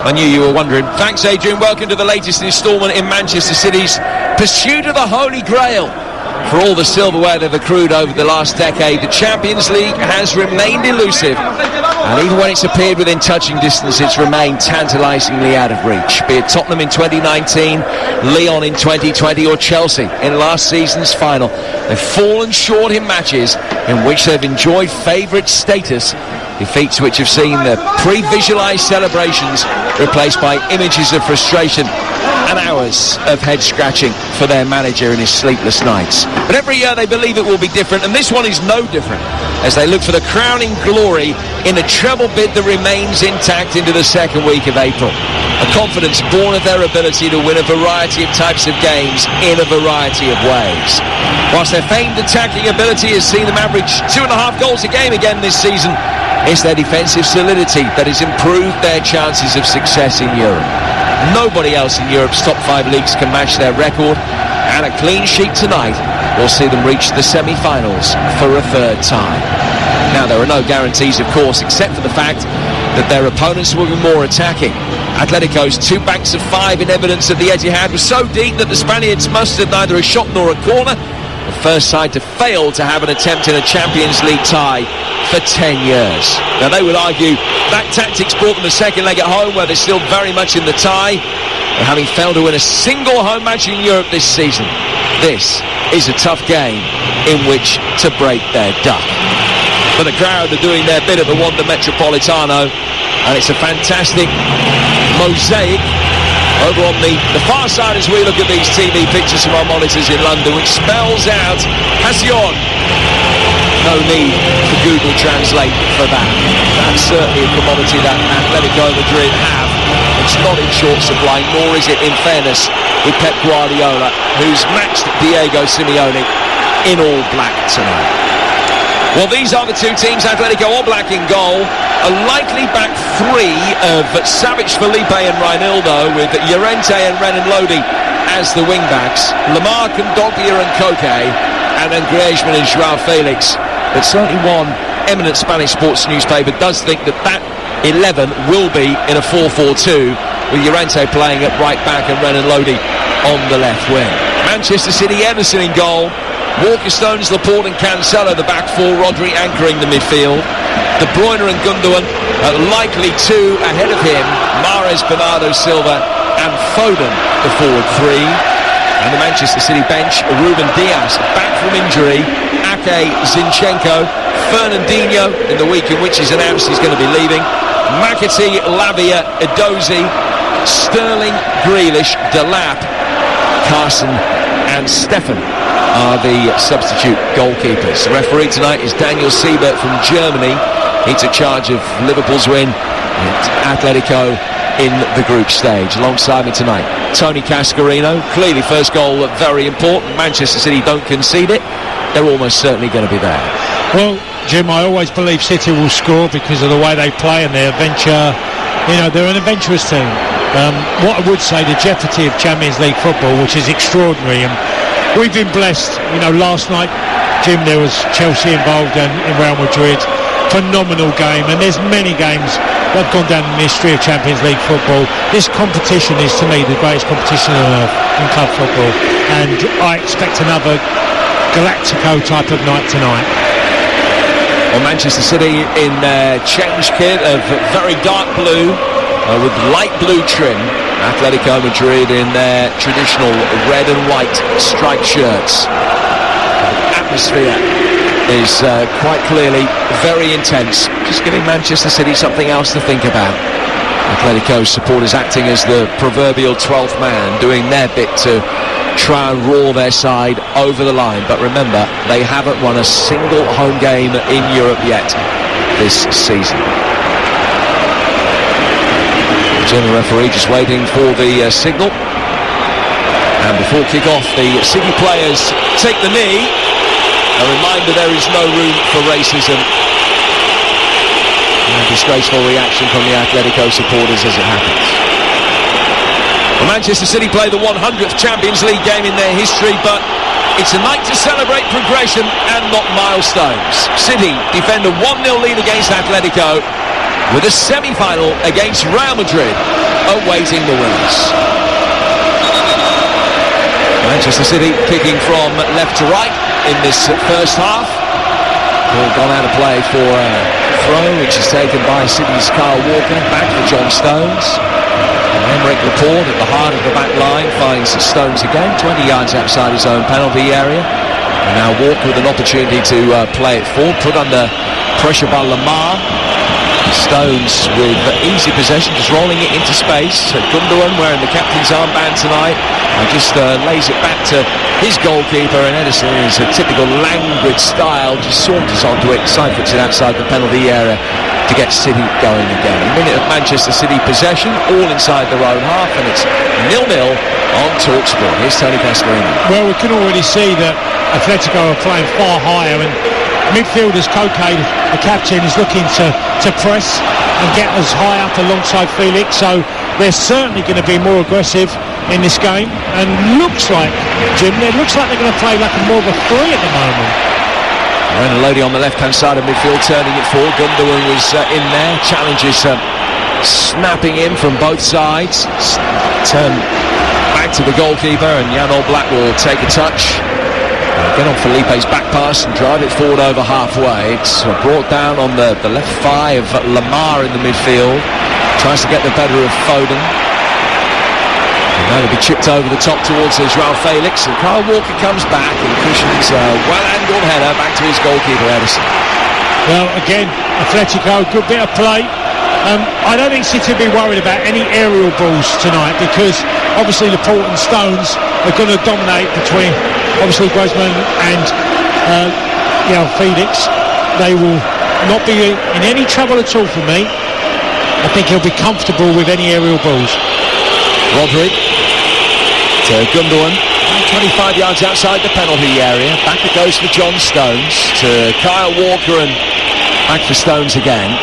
I knew you were wondering. Thanks, Adrian. Welcome to the latest instalment in Manchester City's pursuit of the Holy Grail. For all the silverware they've accrued over the last decade, the Champions League has remained elusive. And even when it's appeared within touching distance, it's remained tantalisingly out of reach. Be it Tottenham in 2019, Lyon in 2020 or Chelsea in last season's final, they've fallen short in matches in which they've enjoyed favourite status. Defeats which have seen the pre-visualised celebrations replaced by images of frustration and hours of head-scratching for their manager in his sleepless nights. But every year they believe it will be different, and this one is no different, as they look for the crowning glory in a treble bid that remains intact into the second week of April. A confidence born of their ability to win a variety of types of games in a variety of ways. Whilst their famed attacking ability has seen them average 2.5 goals a game again this season, it's their defensive solidity that has improved their chances of success in Europe. Nobody else in Europe's top 5 leagues can match their record, and a clean sheet tonight will see them reach the semi-finals for a third time. Now, there are no guarantees, of course, except for the fact that their opponents will be more attacking. Atletico's 2 banks of 5 in evidence at the Etihad was so deep that the Spaniards mustered neither a shot nor a corner. The first side to fail to have an attempt in a Champions League tie for 10 years. Now, they would argue that tactics brought them a second leg at home where they're still very much in the tie, and having failed to win a single home match in Europe this season, this is a tough game in which to break their duck. But the crowd are doing their bit at the Wanda Metropolitano, and it's a fantastic mosaic over on the far side as we look at these TV pictures from our monitors in London, which spells out Pasión. No need for Google Translate for that. That's certainly a commodity that Atletico Madrid have. It's not in short supply, nor is it, in fairness, with Pep Guardiola, who's matched Diego Simeone in all black tonight. Well, these are the two teams, Atletico all black in goal. A likely back 3 of Savic, Felipe and Reinildo, with Llorente and Renan Lodi as the wing-backs. Lamar, Kondogbia and Koke, and then Griezmann and Joao Felix. But certainly one eminent Spanish sports newspaper does think that 11 will be in a 4-4-2, with Llorente playing at right back and Renan Lodi on the left wing. Manchester City, Ederson in goal. Walker, Stones, Laporte and Cancelo the back 4, Rodri anchoring the midfield. De Bruyne and Gundogan likely 2 ahead of him, Mahrez, Bernardo Silva and Foden the forward 3. And the Manchester City bench, Ruben Dias back from injury, Ake, Zinchenko, Fernandinho in the week in which he's announced he's going to be leaving, McAtee, Lavia, Edozie, Sterling, Grealish, Delap, Carson and Stefan are the substitute goalkeepers. The referee tonight is Daniel Siebert from Germany. He took charge of Liverpool's win at Atletico in the group stage. Alongside me tonight, Tony Cascarino. Clearly first goal very important. Manchester City don't concede it. They're almost certainly going to be there. Well, Jim, I always believe City will score because of the way they play and their adventure. You know, they're an adventurous team. What I would say, the jeopardy of Champions League football, which is extraordinary, and we've been blessed. You know, last night, Jim, there was Chelsea involved in Real Madrid. Phenomenal game, and there's many games that have gone down in the history of Champions League football. This competition is, to me, the greatest competition on earth in club football, and I expect another Galactico type of night tonight. Well, Manchester City in change kit of very dark blue with light blue trim. Atletico Madrid in their traditional red and white striped shirts. The atmosphere is quite clearly very intense, just giving Manchester City something else to think about. Atletico supporters acting as the proverbial 12th man, doing their bit to try and roar their side over the line. But remember, they haven't won a single home game in Europe yet this season. German referee just waiting for the signal. And before kick-off, the City players take the knee. A reminder there is no room for racism. And a disgraceful reaction from the Atletico supporters as it happens. Well, Manchester City play the 100th Champions League game in their history, but it's a night to celebrate progression and not milestones. City defend a 1-0 lead against Atletico with a semi-final against Real Madrid. awaiting the winners. Manchester City kicking from left to right in this first half. Ball gone out of play for a throw, which is taken by City's Kyle Walker, back for John Stones. Aymeric Laporte at the heart of the back line finds Stones again, 20 yards outside his own penalty area. And now Walker with an opportunity to play it forward, put under pressure by Lamar. Stones with easy possession, just rolling it into space. Gundogan wearing the captain's armband tonight, and just lays it back to his goalkeeper, and Edison is a typical languid style, just saunters onto it, side-foots it outside the penalty area to get City going again. A minute of Manchester City possession, all inside their own half, and it's 0-0 on TalkSport. Here's Tony Castellini. Well, we can already see that Atletico are playing far higher, and midfielders Koke, the captain, is looking to press and get us high up alongside Felix, so they're certainly going to be more aggressive in this game, and looks like, Jim, it looks like they're going to play like more of a 3 at the moment. Renan Lodi on the left-hand side of midfield, turning it forward. Gundogan was in there, challenges snapping in from both sides. Turn back to the goalkeeper, and Jan Oblak will take a touch. Get on Felipe's back pass and drive it forward over halfway. It's brought down on the left thigh of Lamar in the midfield. Tries to get the better of Foden. And now it'll be chipped over the top towards Joao Felix. And Kyle Walker comes back and cushions a well-angled header back to his goalkeeper, Edison. Well, again, Atletico, good bit of play. I don't think City will be worried about any aerial balls tonight, because obviously Laporte and Stones are going to dominate between obviously Griezmann and Felix. They will not be in any trouble at all for me. I think he'll be comfortable with any aerial balls. Rodri to Gundogan, 25 yards outside the penalty area. Back it goes for John Stones to Kyle Walker, and back for Stones again.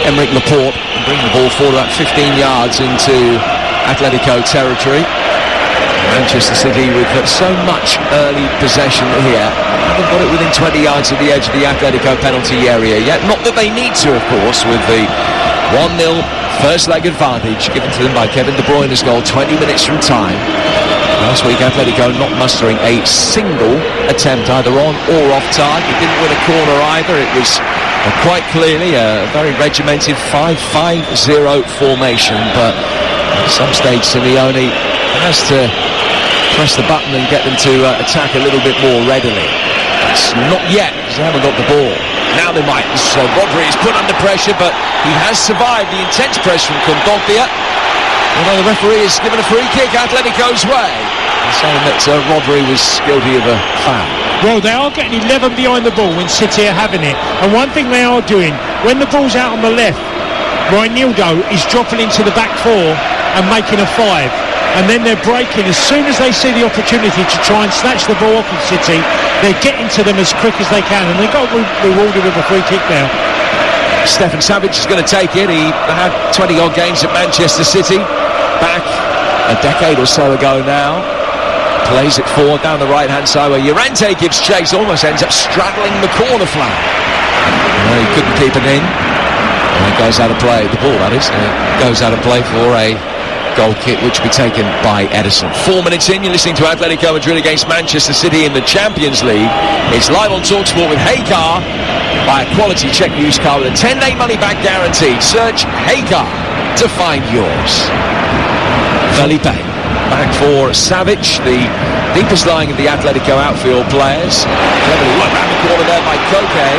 Aymeric Laporte bring the ball forward about 15 yards into Atletico territory. Manchester City with so much early possession here, haven't got it within 20 yards of the edge of the Atletico penalty area yet. Not that they need to, of course, with the 1-0 first leg advantage given to them by Kevin De Bruyne's goal 20 minutes from time. Last week Atletico not mustering a single attempt either on or off target. It didn't win a corner either. It was quite clearly a very regimented 5-5-0 formation, but at some stage Simeone has to press the button and get them to attack a little bit more readily. It's not yet, because they haven't got the ball. Now they might. So Rodri is put under pressure, but he has survived the intense press from Kondogbia. Although the referee has given a free kick Atletico's way, saying that Rodri was guilty of a foul. Well, they are getting 11 behind the ball when City are having it. And one thing they are doing, when the ball's out on the left, Reinildo is dropping into the back 4 and making a 5. And then they're breaking as soon as they see the opportunity to try and snatch the ball off of City. They're getting to them as quick as they can, and they got rewarded with a free kick now. Stefan Savic is going to take it. He had 20-odd games at Manchester City back a decade or so ago now. Plays it forward down the right-hand side where Llorente gives chase, almost ends up straddling the corner flag. No, he couldn't keep it in. And it goes out of play. The ball, that is. Goes out of play for a goal kick, which will be taken by Edison. 4 minutes in, you're listening to Atletico Madrid against Manchester City in the Champions League. It's live on TalkSport with Heycar. Buy a quality Czech used car with a 10-day money-back guarantee. Search Heycar to find yours. Felipe back for Savic, the deepest lying of the Atletico outfield players. Cleverly right round the corner there by Koke.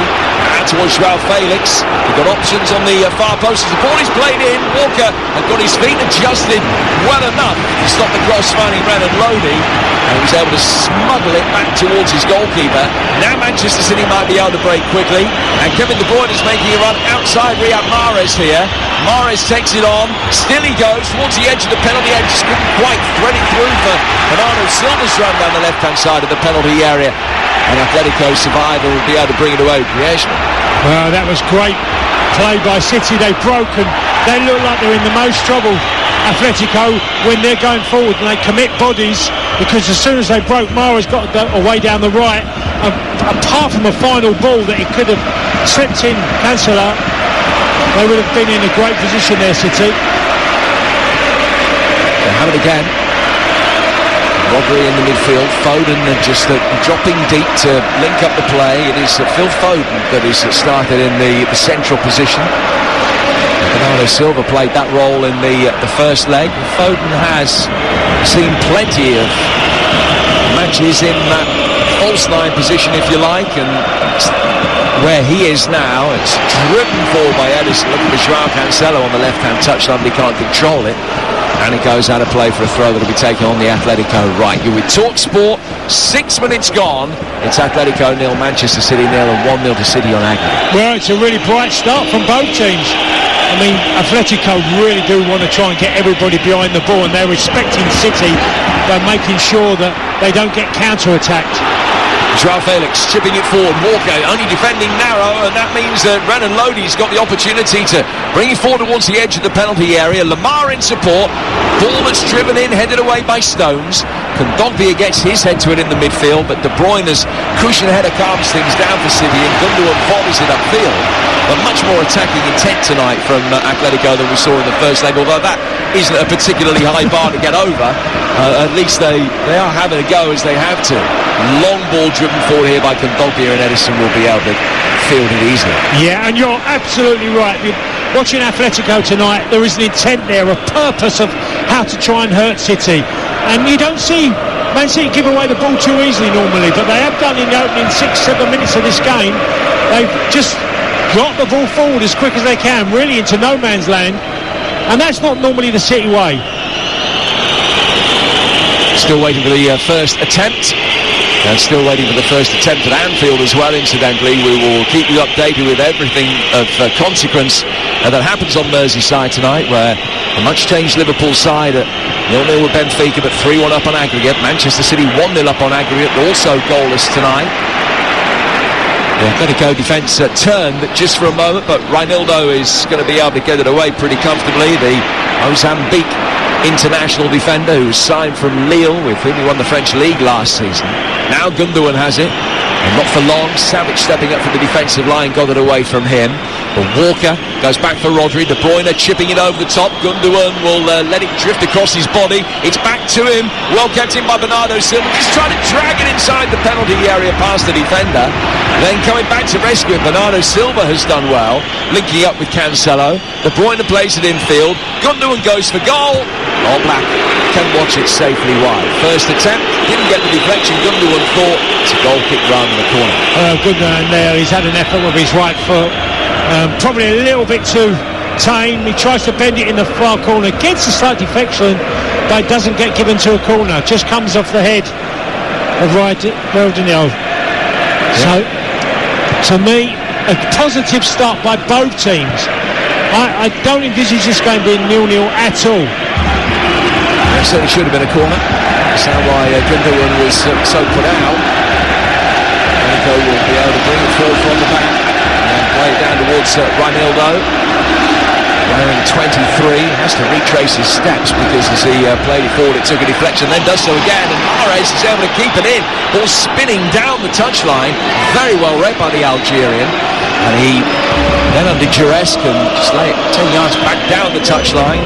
Out towards Joao Felix. We've got options on the far post as the ball is played in. Walker had got his feet adjusted well enough to stop the cross finding Renan Lodi, and he was able to smuggle it back towards his goalkeeper. Now Manchester City might be able to break quickly, and Kevin De Bruyne is making a run outside Riyad Mahrez here. Mahrez takes it on, still he goes towards the edge of the penalty area, just couldn't quite thread it through for Bernardo Silva's run down the left-hand side of the penalty area, and Atletico survive and will be able to bring it away with creation. Well, that was great play by City. They broke and they look like they're in the most trouble, Atletico, when they're going forward, and they commit bodies, because as soon as they broke, Mahrez got away down the right, apart from a final ball that he could have slipped in. Cancela They would have been in a great position there, City. They have it again. Rodri in the midfield. Foden just dropping deep to link up the play. It is Phil Foden that is started in the central position. Bernardo Silva played that role in the first leg. Foden has seen plenty of matches in that false nine position, if you like, and where he is now, it's driven forward by Edison. Look at Joao Cancelo on the left-hand touchline, but he can't control it. And it goes out of play for a throw that'll be taken on the Atletico right. You're with TalkSport, 6 minutes gone. It's Atletico 0, Manchester City 0, and 1-0 to City on aggregate. Well, it's a really bright start from both teams. I mean, Atletico really do want to try and get everybody behind the ball, and they're respecting City by making sure that they don't get counter-attacked. Joao Felix chipping it forward. Walker only defending narrow, and that means that Renan Lodi's got the opportunity to bring it forward towards the edge of the penalty area. Lamar in support. Ball that's driven in, headed away by Stones. Kondogbia gets his head to it in the midfield, but De Bruyne's cushion header calms things down for City, and Gundogan volleys it upfield. But much more attacking intent tonight from Atletico than we saw in the first leg, although that isn't a particularly high bar to get over. At least they are having a go as they have to. Long ball driven forward here by Kondogbia, and Edison will be able to field it easily. Yeah, and you're absolutely right. Watching Atletico tonight, there is an intent there, a purpose of how to try and hurt City. And you don't see Man City give away the ball too easily normally, but they have done in the opening 6-7 minutes of this game. They've just dropped the ball forward as quick as they can, really into no man's land. And that's not normally the City way. Still waiting for the first attempt. And still waiting for the first attempt at Anfield as well, incidentally. We will keep you updated with everything of consequence that happens on Merseyside tonight, where a much-changed Liverpool side at 0-0 with Benfica, but 3-1 up on aggregate. Manchester City 1-0 up on aggregate, also goalless tonight. The Atletico defence turned just for a moment, but Reinildo is going to be able to get it away pretty comfortably. The Mozambique international defender who was signed from Lille, with whom he won the French League last season. Now Gundogan has it, and not for long. Savage stepping up for the defensive line, got it away from him. But Walker goes back for Rodri. De Bruyne chipping it over the top. Gundogan will let it drift across his body. It's back to him. Well kept in by Bernardo Silva. Just trying to drag it inside the penalty area past the defender. Then coming back to rescue it. Bernardo Silva has done well, linking up with Cancelo. De Bruyne plays it infield. Gundogan goes for goal. All Black can watch it safely wide. First attempt, didn't get the deflection. Gundogan thought it's a goal kick round in the corner. Gundogan there, he's had an effort with his right foot. Probably a little bit too tame. He tries to bend it in the far corner, gets a slight deflection, but it doesn't get given to a corner. Just comes off the head of Reinildo. So, to me, a positive start by both teams. I don't envisage this game being 0-0 at all. That certainly should have been a corner. That's why Gundogan was so put out. Atletico will be able to bring it forward from the back and play it down towards Reinildo. Wearing 23, has to retrace his steps because as he played it forward, it took a deflection, then does so again, and Mahrez is able to keep it in. Ball spinning down the touchline, very well read by the Algerian, and he then under duress can just lay it 10 yards back down the touchline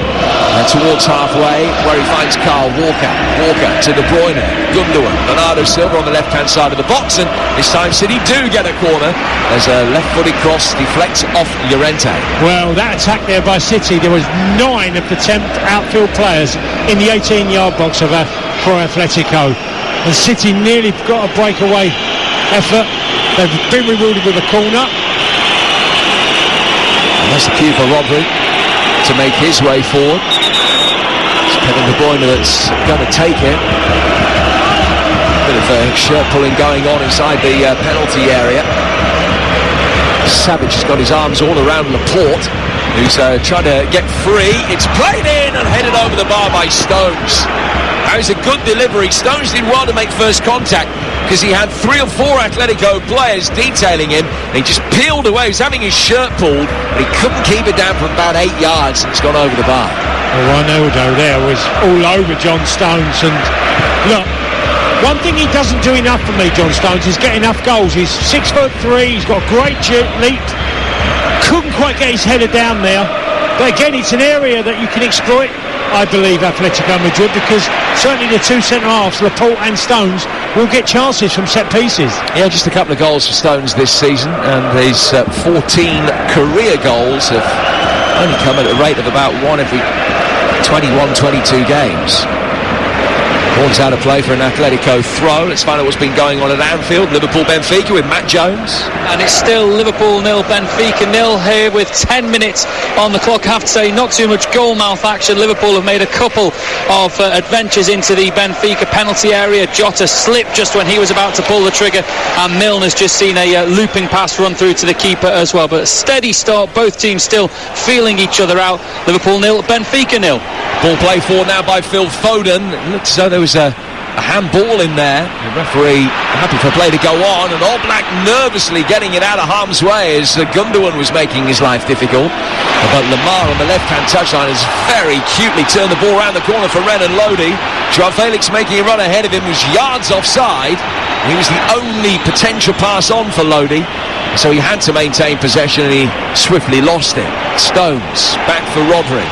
towards halfway, where he finds Carl Walker. Walker to De Bruyne, Gundogan, Bernardo Silva on the left-hand side of the box, and this time City do get a corner. There's a left-footed cross, deflects off Llorente. Well, that attack there by City, there was 9 of the 10 outfield players in the 18-yard box for Atletico, and City nearly got a breakaway effort. They've been rewarded with a corner. And that's the cue for Rodri to make his way forward. It's Kevin De Bruyne that's going to take it. Bit of shirt pulling going on inside the penalty area. Savage has got his arms all around Laporte, who's trying to get free. It's played in and headed over the bar by Stones. That was a good delivery. Stones did well to make first contact because he had 3 or 4 Atletico players detailing him. And he just peeled away. He was having his shirt pulled, but he couldn't keep it down for about 8 yards, and it's gone over the bar. Well, Reinildo there was all over John Stones, and look, one thing he doesn't do enough for me, John Stones, is get enough goals. He's 6'3", he's got a great leap, couldn't quite get his header down there. But again, it's an area that you can exploit, I believe, Atletico Madrid, because certainly the two centre-halves, Laporte and Stones, will get chances from set pieces. Yeah, just a couple of goals for Stones this season, and his 14 career goals have only come at a rate of about one every 21, 22 games. Ball's out of play for an Atletico throw. Let's find out what's been going on at Anfield. Liverpool-Benfica with Matt Jones. And it's still Liverpool 0, Benfica 0 here with 10 minutes on the clock. I have to say, not too much goal-mouth action. Liverpool have made a couple of adventures into the Benfica penalty area. Jota slipped just when he was about to pull the trigger, and Milner's just seen a looping pass run through to the keeper as well. But a steady start, both teams still feeling each other out. Liverpool 0, Benfica 0. Ball played forward now by Phil Foden. It looks as though there was a handball in there. The referee happy for play to go on, and Oblak nervously getting it out of harm's way as Gundogan was making his life difficult. But Lamar on the left-hand touchline has very cutely turned the ball around the corner for Renan Lodi. Joao Felix making a run ahead of him was yards offside. He was the only potential pass on for Lodi, so he had to maintain possession, and he swiftly lost it. Stones back for Rodri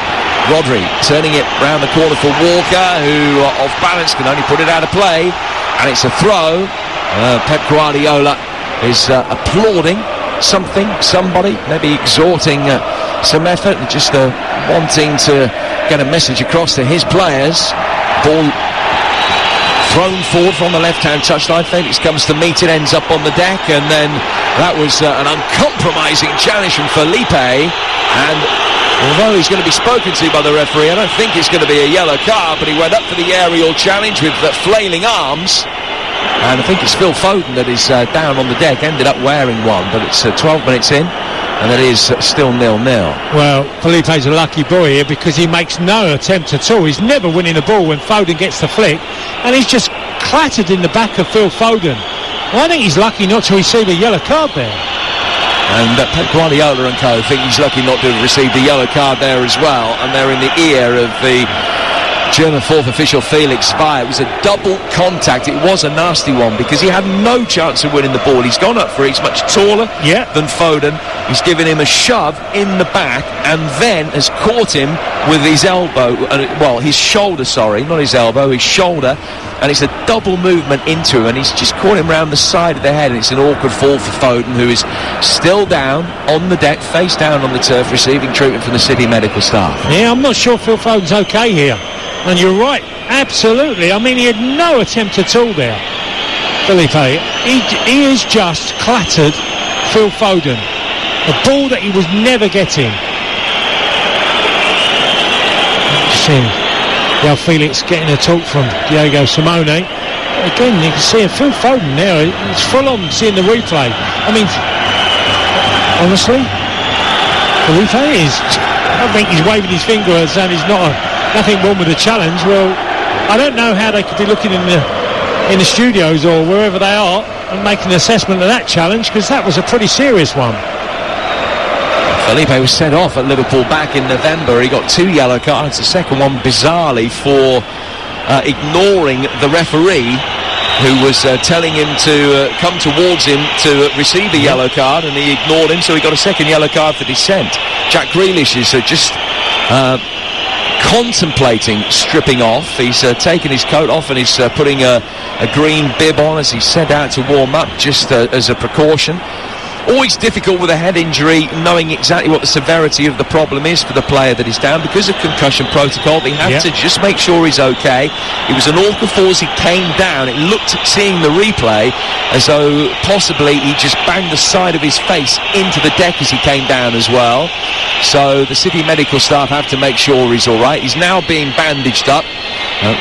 turning it round the corner for Walker, who off balance can only put it out of play, and it's a throw. Pep Guardiola is applauding somebody, maybe exhorting some effort, just wanting to get a message across to his players. Ball thrown forward from the left-hand touchline. Felix comes to meet it, ends up on the deck, and then that was an uncompromising challenge from Felipe, and although he's going to be spoken to by the referee, I don't think it's going to be a yellow card, but he went up for the aerial challenge with flailing arms, and I think it's Phil Foden that is down on the deck, ended up wearing one, but it's 12 minutes in, and it is still 0-0. Well, Felipe's a lucky boy here because he makes no attempt at all. He's never winning the ball when Foden gets the flick, and he's just clattered in the back of Phil Foden. Well, I think he's lucky not to receive a yellow card there. And Pep Guardiola and co think he's lucky not to have received the yellow card there as well, and they're in the ear of the German fourth official Felix Zweier. It was a double contact. It was a nasty one because he had no chance of winning the ball. He's gone up for it. He's much taller than Foden. He's given him a shove in the back and then has caught him with his elbow, his shoulder, not his elbow, his shoulder, and it's a double movement into him, and he's just caught him round the side of the head, and it's an awkward fall for Foden, who is still down on the deck, face down on the turf, receiving treatment from the City medical staff. Yeah, I'm not sure Phil Foden's okay here. And you're right, absolutely. I mean, he had no attempt at all there, Felipe. He has just clattered Phil Foden. A ball that he was never getting. Seeing Felix getting a talk from Diego Simeone. Again, you can see Phil Foden there. It's full on seeing the replay. I mean, honestly, Felipe I think he's waving his finger and saying he's nothing wrong with the challenge. Well, I don't know how they could be looking in the studios or wherever they are and making an assessment of that challenge, because that was a pretty serious one. Felipe was sent off at Liverpool back in November. He got 2 yellow cards, the second one bizarrely for ignoring the referee, who was telling him to come towards him to receive a yellow card, and he ignored him, so he got a second yellow card for dissent. Jack Grealish is just contemplating stripping off. He's taken his coat off and he's putting a green bib on as he's sent out to warm up, just as a precaution. Always difficult with a head injury, knowing exactly what the severity of the problem is for the player that is down. Because of concussion protocol, they have to just make sure he's okay. It was an awkward fall as he came down. It looked, seeing the replay, as though possibly he just banged the side of his face into the deck as he came down as well. So the City medical staff have to make sure he's all right. He's now being bandaged up.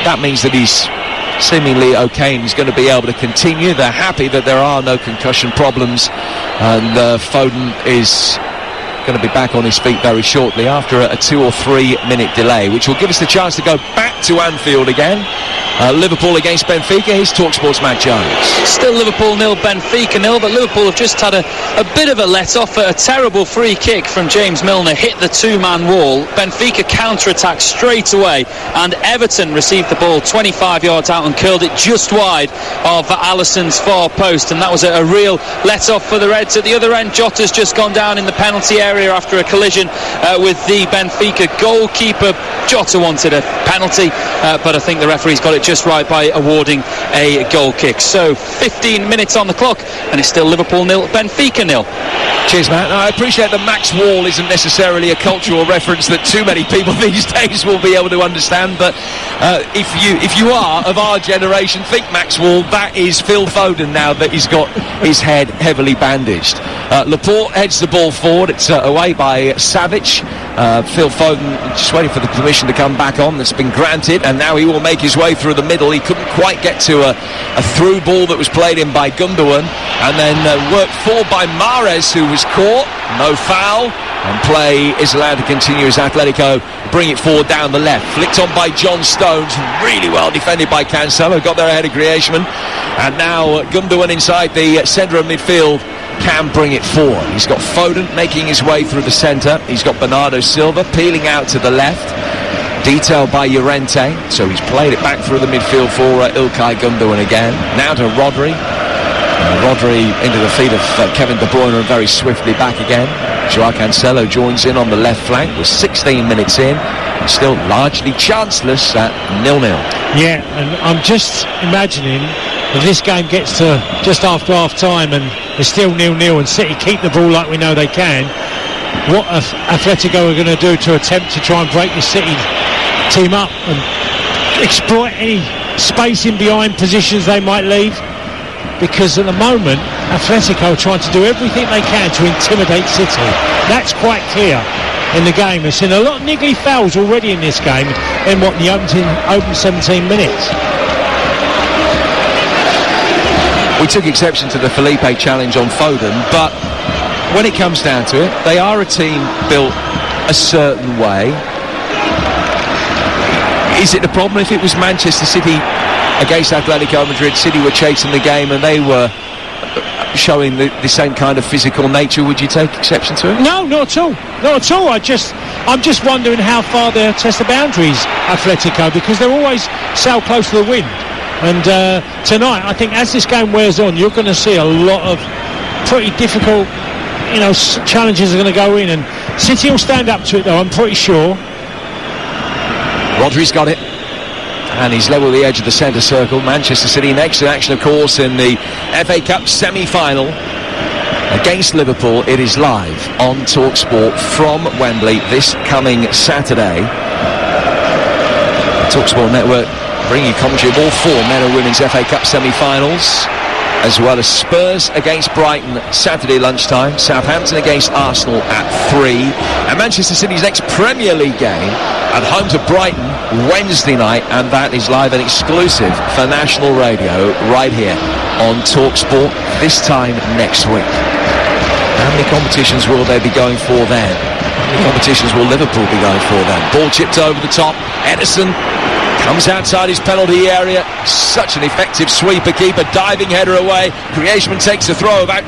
That means that he's seemingly okay and he's going to be able to continue. They're happy that there are no concussion problems, and Foden is going to be back on his feet very shortly after a 2 or 3 minute delay, which will give us the chance to go back to Anfield again Liverpool against Benfica. Here's TalkSport's Matt Jones. Still Liverpool 0, Benfica 0, but Liverpool have just had a bit of a let-off. A terrible free kick from James Milner hit the two-man wall. Benfica counter-attacked straight away, and Everton received the ball 25 yards out and curled it just wide of Alisson's far post, and that was a real let-off for the Reds. At the other end, Jota's just gone down in the penalty area after a collision with the Benfica goalkeeper. Jota wanted a penalty, but I think the referee's got it just right by awarding a goal kick. So 15 minutes on the clock, and it's still Liverpool 0, Benfica 0. Cheers, Matt. I appreciate the Max Wall isn't necessarily a cultural reference that too many people these days will be able to understand, but if you are of our generation, think Max Wall. That is Phil Foden now that he's got his head heavily bandaged. Laporte heads the ball forward. It's away by Savic. Phil Foden just waiting for the permission to come back on. That's been granted, and now he will make his way through the middle. He couldn't quite get to a through ball that was played in by Gundogan, and then worked forward by Mahrez, who was caught. No foul, and play is allowed to continue as Atletico bring it forward down the left. Flicked on by John Stones, really well defended by Cancelo, got there ahead of Griezmann, and now Gundogan inside the centre of midfield can bring it forward. He's got Foden making his way through the centre. He's got Bernardo Silva peeling out to the left, detailed by Llorente, so he's played it back through the midfield for Ilkay Gundogan again. Now to Rodri. Rodri into the feet of Kevin De Bruyne, and very swiftly back again. Joao Cancelo joins in on the left flank. We're 16 minutes in, still largely chanceless at 0-0. Yeah, and I'm just imagining if this game gets to just after half time and it's still 0-0 and City keep the ball like we know they can, what Atletico are going to do to attempt to try and break the City team up and exploit any space in behind positions they might leave. Because at the moment, Atletico are trying to do everything they can to intimidate City. That's quite clear in the game. We've seen a lot of niggly fouls already in this game in the open 17 minutes. We took exception to the Felipe challenge on Foden, but when it comes down to it, they are a team built a certain way. Is it a problem if it was Manchester City against Atletico Madrid? City were chasing the game and they were showing the same kind of physical nature. Would you take exception to it? No, not at all. Not at all. I'm just wondering how far they'll test the boundaries, Atletico, because they're always so close to the wind. And tonight, I think as this game wears on, you're going to see a lot of pretty difficult, challenges are going to go in, and City will stand up to it, though, I'm pretty sure. Rodri's got it, and he's level the edge of the centre circle. Manchester City next in action, of course, in the FA Cup semi-final against Liverpool. It is live on TalkSport from Wembley this coming Saturday. The TalkSport Network bringing commentary of all four men and women's FA Cup semi-finals, as well as Spurs against Brighton Saturday lunchtime, Southampton against Arsenal at 3, and Manchester City's next Premier League game at home to Brighton Wednesday night, and that is live and exclusive for national radio right here on TalkSport this time next week. How many competitions will they be going for then? How many competitions will Liverpool be going for then? Ball chipped over the top, Ederson comes outside his penalty area. Such an effective sweeper, keeper, diving header away. Griezmann takes a throw about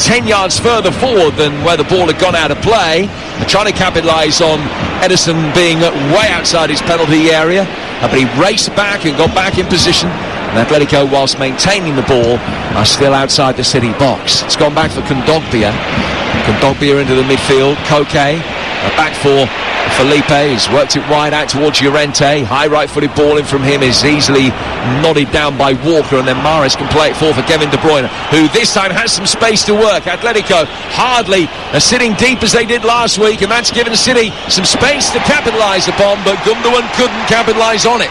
10 yards further forward than where the ball had gone out of play. They're trying to capitalise on Ederson being way outside his penalty area, but he raced back and got back in position. And Atletico, whilst maintaining the ball, are still outside the City box. It's gone back for Kondogbia. Kondogbia into the midfield. Koke back for Felipe. He's worked it wide out towards Llorente. High right-footed ball in from him is easily nodded down by Walker, and then Mahrez can play it forward for Kevin De Bruyne, who this time has some space to work. Atletico hardly sitting deep as they did last week, and that's given City some space to capitalise upon, but Gundogan couldn't capitalise on it.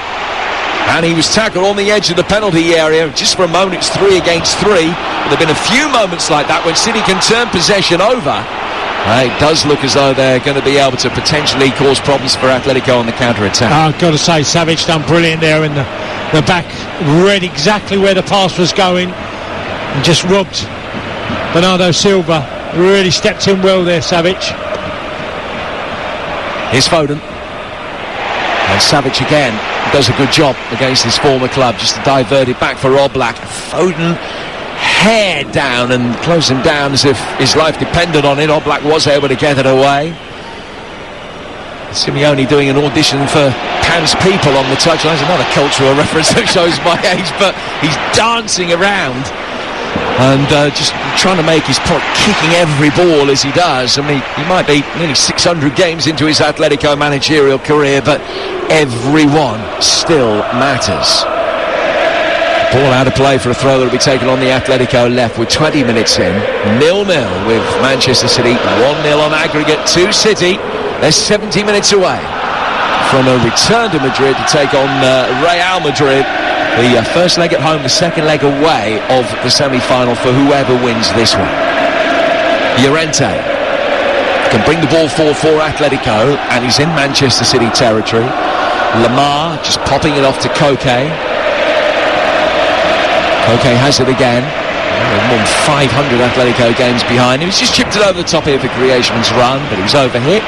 And he was tackled on the edge of the penalty area. Just for a moment, it's 3 against 3. But there have been a few moments like that when City can turn possession over. It does look as though they're going to be able to potentially cause problems for Atletico on the counter-attack. I've got to say, Savic done brilliant there in the back. Read exactly where the pass was going and just robbed Bernardo Silva. Really stepped in well there, Savic. Here's Foden. And Savic again. does a good job against his former club, just to divert it back for Oblak. Foden hair down and close him down as if his life depended on it. Oblak was able to get it away. Simeone doing an audition for Pan's People on the touchline. There's another cultural reference that shows my age, but he's dancing around and just trying to make his point, kicking every ball as he does. I mean, he might be nearly 600 games into his Atletico managerial career, but every one still matters. Ball out of play for a throw that will be taken on the Atletico left with 20 minutes in. 0-0 with Manchester City, 1-0 on aggregate to City. They're 70 minutes away from a return to Madrid to take on Real Madrid. The first leg at home, the second leg away of the semi-final for whoever wins this one. Llorente can bring the ball forward for Atletico, and he's in Manchester City territory. Lamar just popping it off to Koke. Koke has it again. More than 500 Atletico games behind him. He's just chipped it over the top here for Griezmann's run, but he was overhit.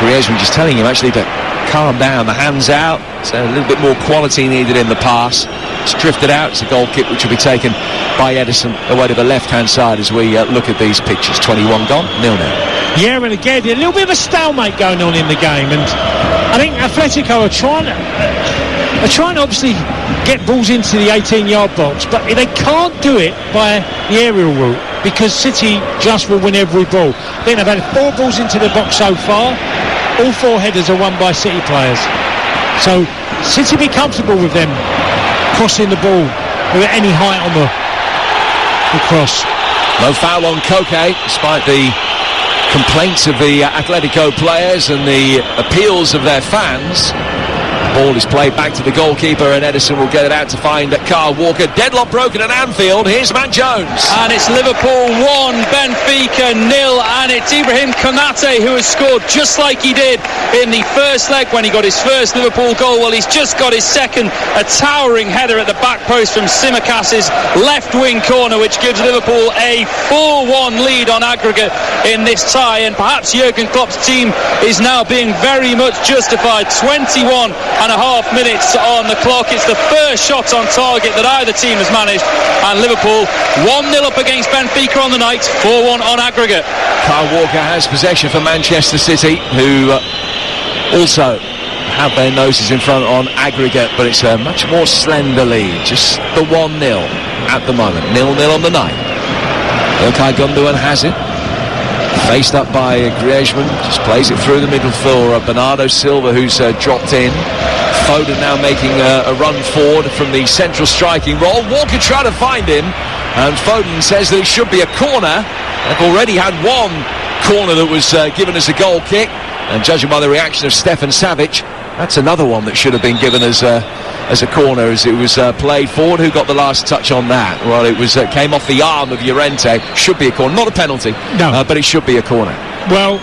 Griezmann just telling him actually to calm down, the hands out. So a little bit more quality needed in the pass. It's drifted out. It's a goal kick which will be taken by Edison away to the left-hand side as we look at these pictures. 21 gone, 0-0. Yeah, and again, a little bit of a stalemate going on in the game, and I think Atletico are trying to obviously get balls into the 18-yard box, but they can't do it by the aerial route because City just will win every ball. I think they've had 4 balls into the box so far. All 4 headers are won by City players. So City be comfortable with them crossing the ball with any height on the cross. No foul on Koke, despite the complaints of the Atletico players and the appeals of their fans. Ball is played back to the goalkeeper, and Edison will get it out to find Kyle Walker. Deadlock broken at Anfield. Here's Matt Jones. And it's Liverpool 1, Benfica 0, and it's Ibrahim Konate who has scored just like he did in the first leg when he got his first Liverpool goal. Well, he's just got his second, a towering header at the back post from Simicas's left wing corner, which gives Liverpool a 4-1 lead on aggregate in this tie, and perhaps Jurgen Klopp's team is now being very much justified. 21 and a half minutes on the clock. It's the first shot on target that either team has managed, and Liverpool 1-0 up against Benfica on the night, 4-1 on aggregate. Kyle Walker has possession for Manchester City, who also have their noses in front on aggregate, but it's a much more slender lead, just the 1-0 at the moment. 0-0 on the night. Ilkay Gundogan has it, faced up by Griezmann, just plays it through the middle for Bernardo Silva, who's dropped in. Foden now making a run forward from the central striking role. Walker trying to find him, and Foden says that it should be a corner. They've already had one corner that was given as a goal kick, and judging by the reaction of Stefan Savic, that's another one that should have been given as a corner, as it was played forward. Who got the last touch on that? Well, it was came off the arm of Llorente. Should be a corner, not a penalty, but it should be a corner. Well,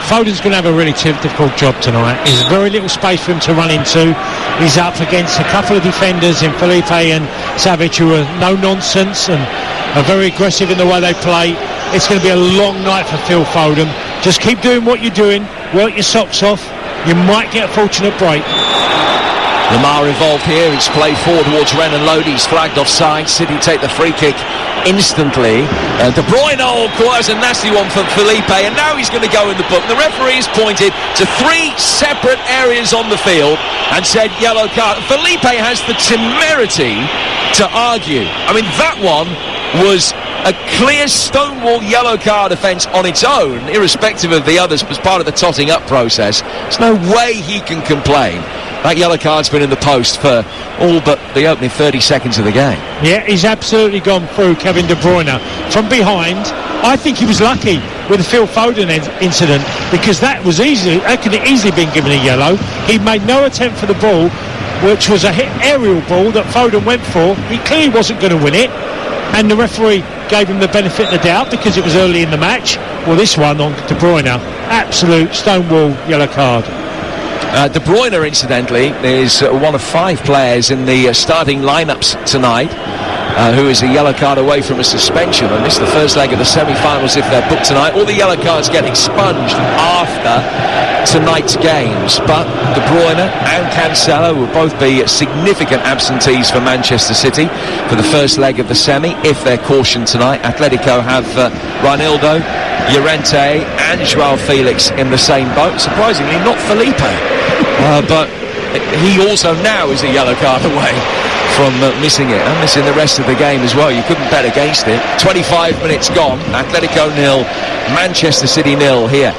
Foden's going to have a really difficult job tonight. There's very little space for him to run into. He's up against a couple of defenders in Felipe and Savic who are no nonsense and are very aggressive in the way they play. It's going to be a long night for Phil Foden. Just keep doing what you're doing, work your socks off. You might get a fortunate break. Lamar involved here. It's played forward towards Renan Lodi. He's flagged offside. City take the free kick instantly. De Bruyne has a nasty one for Felipe, and now he's going to go in the book. The referee has pointed to 3 separate areas on the field and said yellow card. Felipe has the temerity to argue. I mean, that one was a clear stonewall yellow card offence on its own, irrespective of the others, was part of the totting up process. There's no way he can complain. That yellow card's been in the post for all but the opening 30 seconds of the game. Yeah, he's absolutely gone through Kevin De Bruyne from behind. I think he was lucky with the Phil Foden incident, because that could have easily been given a yellow. He made no attempt for the ball, which was a hit aerial ball that Foden went for. He clearly wasn't going to win it, and the referee gave him the benefit of the doubt because it was early in the match. Well, this one on De Bruyne, absolute stonewall yellow card. De Bruyne, incidentally, is one of 5 players in the starting lineups tonight. who is a yellow card away from a suspension. They missed the first leg of the semi-finals if they're booked tonight. All the yellow cards get expunged after tonight's games, but De Bruyne and Cancelo will both be significant absentees for Manchester City for the first leg of the semi if they're cautioned tonight. Atletico have Reinildo, Llorente and Joao Felix in the same boat. Surprisingly, not Felipe, but he also now is a yellow card away from missing it and missing the rest of the game as well. You couldn't bet against it. 25 minutes gone. Atletico 0, Manchester City 0 here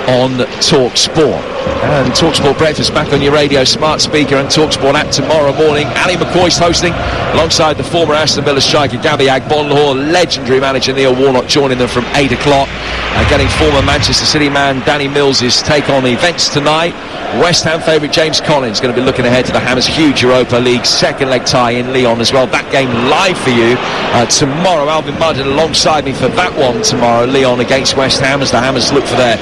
on TalkSport. And TalkSport Breakfast back on your radio, smart speaker and TalkSport app tomorrow morning. Ali McCoy's hosting alongside the former Aston Villa striker Gabby Agbonlahor, legendary manager Neil Warnock joining them from 8 o'clock. Getting former Manchester City man Danny Mills' take on events tonight. West Ham favourite James Collins going to be looking ahead to the Hammers' huge Europa League second leg tie in Lyon as well. That game live for you tomorrow. Alvin Muddin alongside me for that one tomorrow. Lyon against West Ham as the Hammers look for their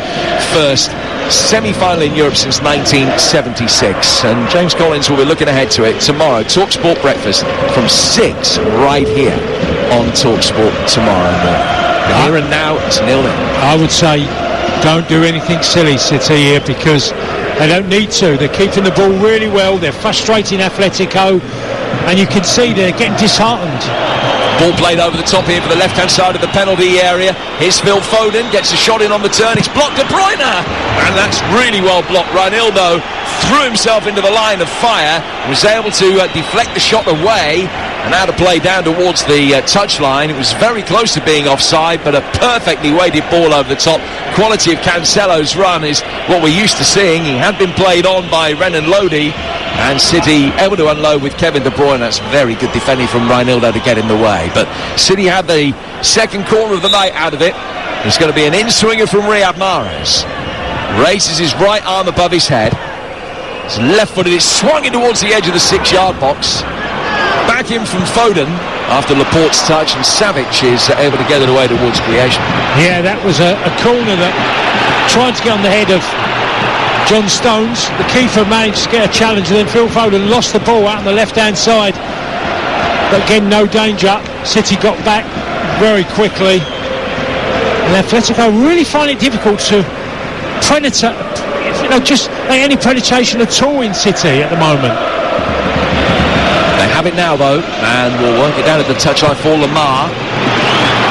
first semi-final in Europe since 1976. And James Collins will be looking ahead to it tomorrow. TalkSport Breakfast from 6 right here on TalkSport tomorrow morning. Here and now it's 0-0. I would say don't do anything silly, City, here, because they don't need to. They're keeping the ball really well. They're frustrating Atletico, and you can see they're getting disheartened. Ball played over the top here for the left-hand side of the penalty area. Here's Phil Foden, gets a shot in on the turn. It's blocked De Bruyne, and that's really well blocked. Reinildo threw himself into the line of fire, was able to deflect the shot away, and out of play down towards the touchline. It was very close to being offside, but a perfectly weighted ball over the top. Quality of Cancelo's run is what we're used to seeing. He had been played on by Renan Lodi, and City able to unload with Kevin De Bruyne. That's very good defending from Reinildo to get in the way. But City have the second corner of the night out of it. It's going to be an in-swinger from Riyad Mahrez. Raises his right arm above his head. It's left-footed. It's swung in towards the edge of the 6-yard box. Back in from Foden after Laporte's touch, and Savic is able to get it away towards creation. Yeah, that was a corner that tried to get on the head of John Stones. The keeper managed to get a challenge, and then Phil Foden lost the ball out on the left-hand side. But again, no danger. City got back very quickly. And Atletico really find it difficult to just make any penetration at all in City at the moment. They have it now though, and we'll work it down at the touchline for Lamar.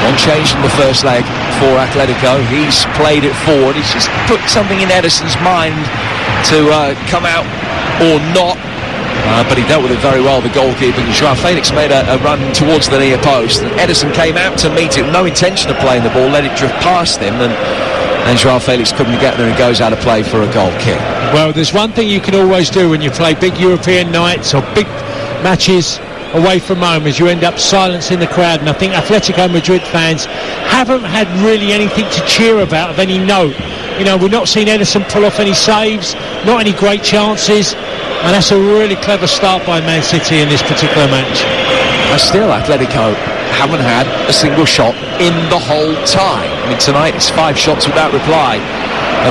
One change from the first leg for Atletico. He's played it forward. He's just put something in Edison's mind to come out or not. But he dealt with it very well, the goalkeeper. Joao Felix made a run towards the near post, and Edison came out to meet it, no intention of playing the ball, let it drift past him, and Joao Felix couldn't get there and goes out of play for a goal kick. Well, there's one thing you can always do when you play big European nights or big matches away from home, is you end up silencing the crowd, and I think Atletico Madrid fans haven't had really anything to cheer about of any note. You know, we've not seen Edison pull off any saves, not any great chances, and that's a really clever start by Man City in this particular match. But still, Atletico haven't had a single shot in the whole time. I mean, tonight it's 5 shots without reply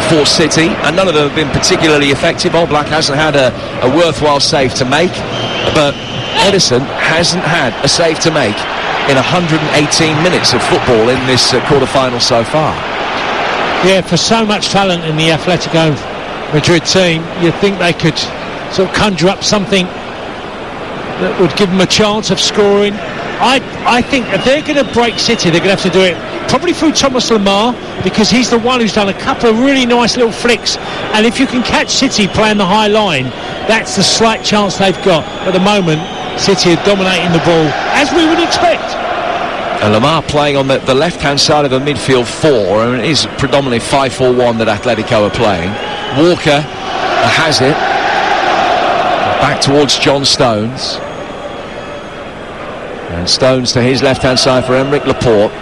for City, and none of them have been particularly effective. Oblak hasn't had a worthwhile save to make, but Edison hasn't had a save to make in 118 minutes of football in this quarter-final so far. Yeah, for so much talent in the Atletico Madrid team, you'd think they could sort of conjure up something that would give them a chance of scoring. I think if they're going to break City, they're going to have to do it probably through Thomas Lemar, because he's the one who's done a couple of really nice little flicks, and if you can catch City playing the high line, that's the slight chance they've got. At the moment, City are dominating the ball, as we would expect. And Lemar playing on the left-hand side of a midfield 4, and it is predominantly 5-4-1 that Atletico are playing. Walker has it. Back towards John Stones. And Stones to his left-hand side for Aymeric Laporte.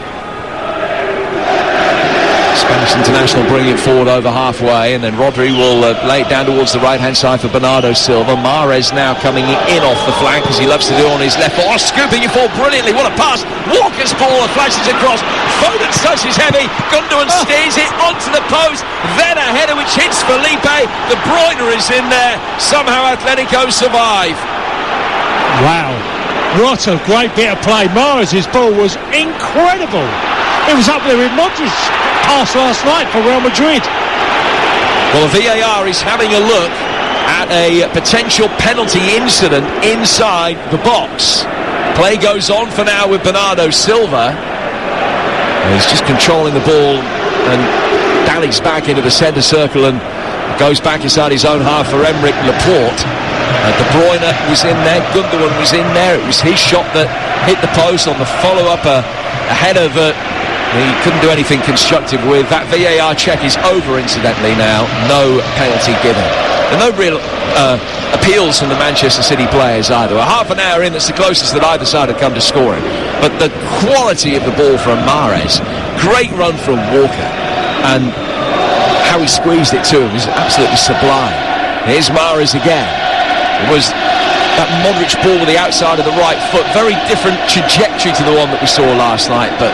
Spanish international bringing it forward over halfway, and then Rodri will lay it down towards the right-hand side for Bernardo Silva. Mahrez now coming in off the flank, as he loves to do on his left foot. Oh, scooping it forward brilliantly. What a pass. Walker's ball flashes across. Foden's touch is heavy. Gundogan steers it onto the post. Then a header which hits Felipe. De Bruyne is in there. Somehow Atletico survive. Wow. What a great bit of play. Mahrez' ball was incredible. It was up there with Modric's pass last night for Real Madrid. Well, the VAR is having a look at a potential penalty incident inside the box. Play goes on for now with Bernardo Silva. He's just controlling the ball and dallies back into the centre circle and goes back inside his own half for Emerick Laporte. De Bruyne was in there, Gundogan was in there. It was his shot that hit the post on the follow-up, a header that he couldn't do anything constructive with. That VAR check is over, incidentally, now. No penalty given. There are no real appeals from the Manchester City players either. A half an hour in, that's the closest that either side have come to scoring. But the quality of the ball from Mahrez, great run from Walker, and how he squeezed it to him was absolutely sublime. Here's Mahrez again. It was that Modric ball with the outside of the right foot, very different trajectory to the one that we saw last night, but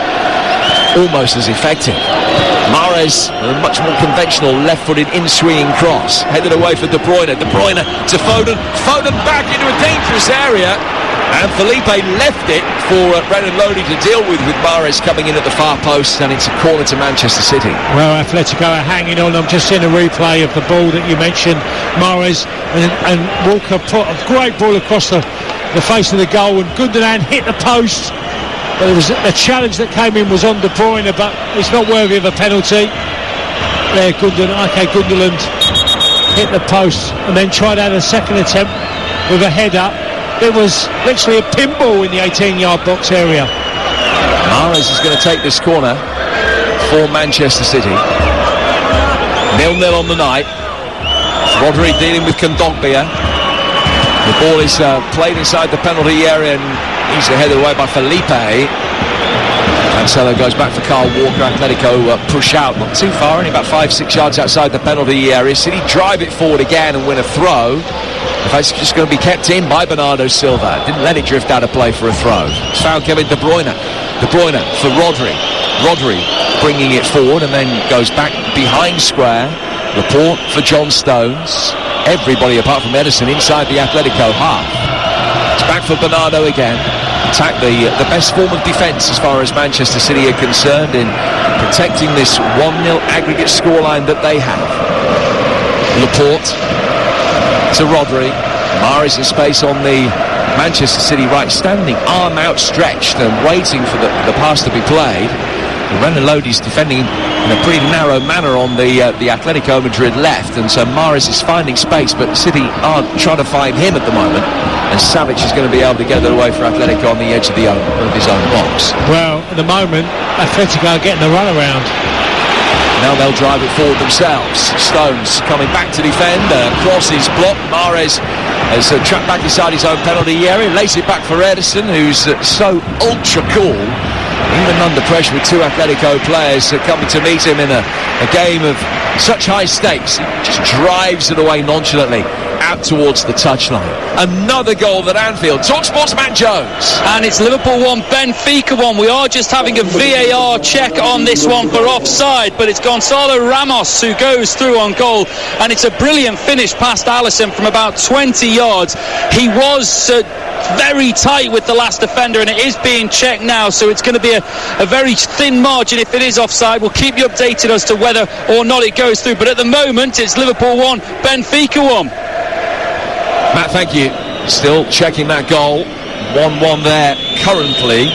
almost as effective. Mahrez, a much more conventional left-footed in-swinging cross, headed away for De Bruyne. De Bruyne to Foden. Foden back into a dangerous area, and Felipe left it for Renan Lodi to deal with Mahrez coming in at the far post, and it's a corner to Manchester City. Well, Atletico are hanging on. I'm just seeing a replay of the ball that you mentioned. Mahrez and Walker put a great ball across the face of the goal, and Gundogan hit the post. But it was a challenge that came in was on De Bruyne, but it's not worthy of a penalty. There, Gundogan hit the post and then tried out a second attempt with a header. It was literally a pinball in the 18-yard box area. Mahrez is going to take this corner for Manchester City. 0-0 on the night. Rodri dealing with Kondogbia. The ball is played inside the penalty area and easily headed away by Felipe. Cancelo goes back for Kyle Walker. Atletico push out, not too far, only about 5-6 yards outside the penalty area. City drive it forward again and win a throw. In fact, it's just going to be kept in by Bernardo Silva. Didn't let it drift out of play for a throw. It's found Kevin De Bruyne. De Bruyne for Rodri. Rodri bringing it forward and then goes back behind square. Laporte for John Stones. Everybody apart from Ederson inside the Atletico half. It's back for Bernardo again. Attack the best form of defence as far as Manchester City are concerned in protecting this 1-0 aggregate scoreline that they have. Laporte to Rodri. Mahrez in space on the Manchester City right, standing arm outstretched and waiting for the pass to be played. Renan Lodi's defending in a pretty narrow manner on the Atletico Madrid left, and so Mahrez is finding space, but City aren't trying to find him at the moment, and Savic is going to be able to get it away for Atletico on the edge of his own box. Well, at the moment, Atletico are getting the run around. Now they'll drive it forward themselves. Stones coming back to defend. Cross is blocked. Mahrez has trapped back inside his own penalty area. Lays it back for Ederson, who's so ultra cool, even under pressure with two Atletico players coming to meet him in a game of such high stakes. He just drives it away nonchalantly out towards the touchline. Another goal at Anfield. TalkSport's Matt Jones. And it's Liverpool 1, Benfica 1. We are just having a VAR check on this one for offside, but it's Gonzalo Ramos who goes through on goal, and it's a brilliant finish past Alisson from about 20 yards. He was very tight with the last defender, and it is being checked now, so it's going to be a very thin margin if it is offside. We'll keep you updated as to whether or not it goes through, but at the moment it's Liverpool 1, Benfica 1. Matt, thank you. Still checking that goal. 1-1 there currently.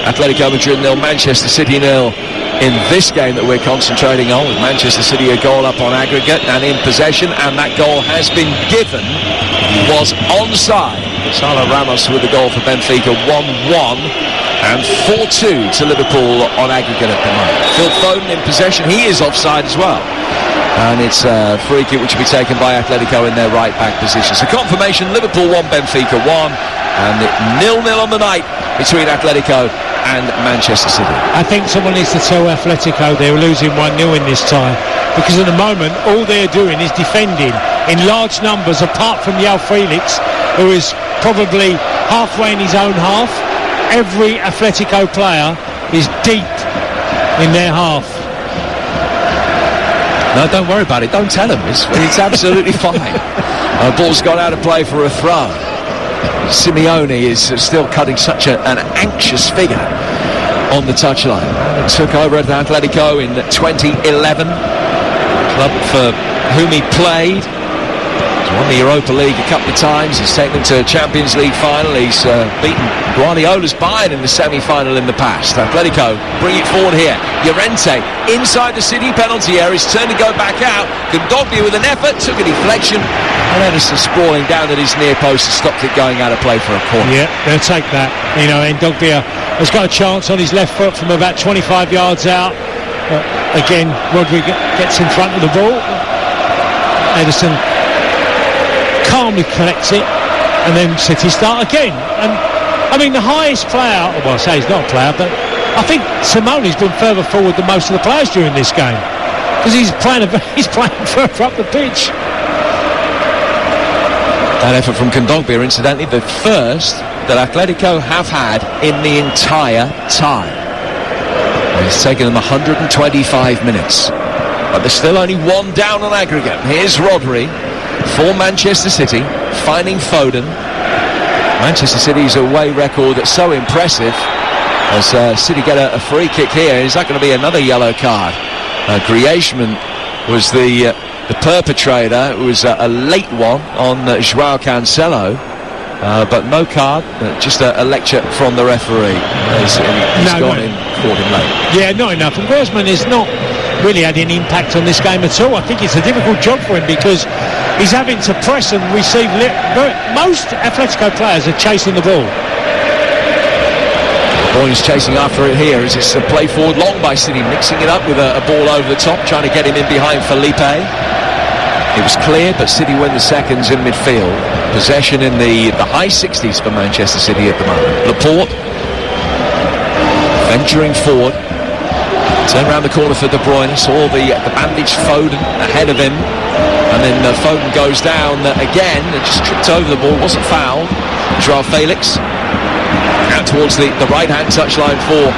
Atletico Madrid 0, Manchester City 0 in this game that we're concentrating on, with Manchester City a goal up on aggregate and in possession, and that goal has been given. He was onside. Gonzalo Ramos with the goal for Benfica. 1-1 and 4-2 to Liverpool on aggregate at the moment. Phil Foden in possession. He is offside as well. And it's a free kick which will be taken by Atletico in their right back position. So confirmation, Liverpool 1, Benfica 1, and 0-0 on the night between Atletico and Manchester City. I think someone needs to tell Atletico they're losing 1-0 in this tie, because at the moment all they're doing is defending in large numbers, apart from João Felix, who is probably halfway in his own half. Every Atletico player is deep in their half. No, don't worry about it. Don't tell him. It's absolutely fine. Ball's gone out of play for a throw. Simeone is still cutting such an anxious figure on the touchline. Took over at Atletico in 2011. Club for whom he played. He's won the Europa League a couple of times. He's taken them to a Champions League final. He's beaten Guardiola's Bayern in the semi-final in the past. Atletico bring it forward here. Llorente inside the City penalty area. He's turned to go back out. Kondogbia with an effort, took a deflection, and Ederson sprawling down at his near post and stopped it going out of play for a corner. Yeah, they'll take that. You know, Kondogbia has got a chance on his left foot from about 25 yards out. Again, Rodri gets in front of the ball. Ederson calmly collects it, and then City start again. And I mean, the highest player, well, I say he's not a player, but I think Simone's been further forward than most of the players during this game, because he's playing further up the pitch. That effort from Kondogbia, incidentally, the first that Atletico have had in the entire time. It's taken them 125 minutes, but there's still only one down on aggregate. Here's Rodri for Manchester City, finding Foden. Manchester City's away record that's so impressive, as City get a free kick here. Is that going to be another yellow card? Griezmann was the perpetrator. It was a late one on Joao Cancelo, but no card, just a lecture from the referee. He's gone in, caught him late. Yeah, not enough. And Griezmann is not really had any impact on this game at all. I think it's a difficult job for him, because he's having to press and receive. Most Atletico players are chasing the ball. Boyne's chasing after it here as it's a play forward long by City, mixing it up with a ball over the top, trying to get him in behind Felipe. It was cleared, but City win the seconds in midfield. Possession in the high 60s for Manchester City at the moment. Laporte venturing forward. Turn around the corner for De Bruyne. Saw the bandaged Foden ahead of him. And then Foden goes down again and just tripped over the ball. Wasn't fouled. Joao Felix out towards the right-hand touchline for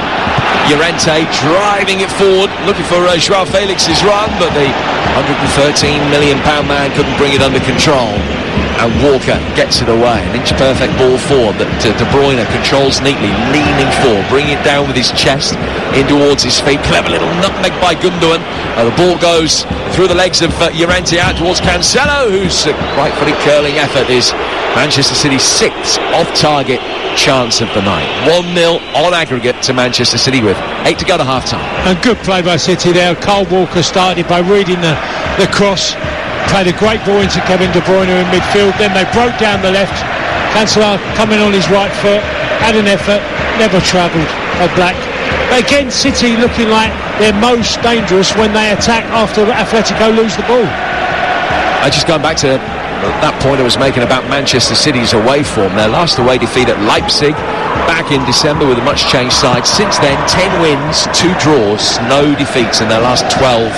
Llorente, driving it forward, looking for Joao Felix's run, but the £113 million man couldn't bring it under control. And Walker gets it away. An inch-perfect ball forward that De Bruyne controls neatly, leaning forward, bringing it down with his chest in towards his feet. Clever little nutmeg by Gundogan. The ball goes through the legs of Llorente out towards Cancelo, whose right-footed curling effort is Manchester City's sixth off-target chance of the night. 1-0 on aggregate to Manchester City with 8 to go to half-time. And good play by City there. Kyle Walker started by reading the cross. Played a great ball into Kevin De Bruyne in midfield. Then they broke down the left. Cancelo coming on his right foot, had an effort, never travelled Black. But again, City looking like they're most dangerous when they attack after Atletico lose the ball. I just gone back to that point I was making about Manchester City's away form. Their last away defeat at Leipzig back in December with a much changed side. Since then, 10 wins, 2 draws, no defeats in their last 12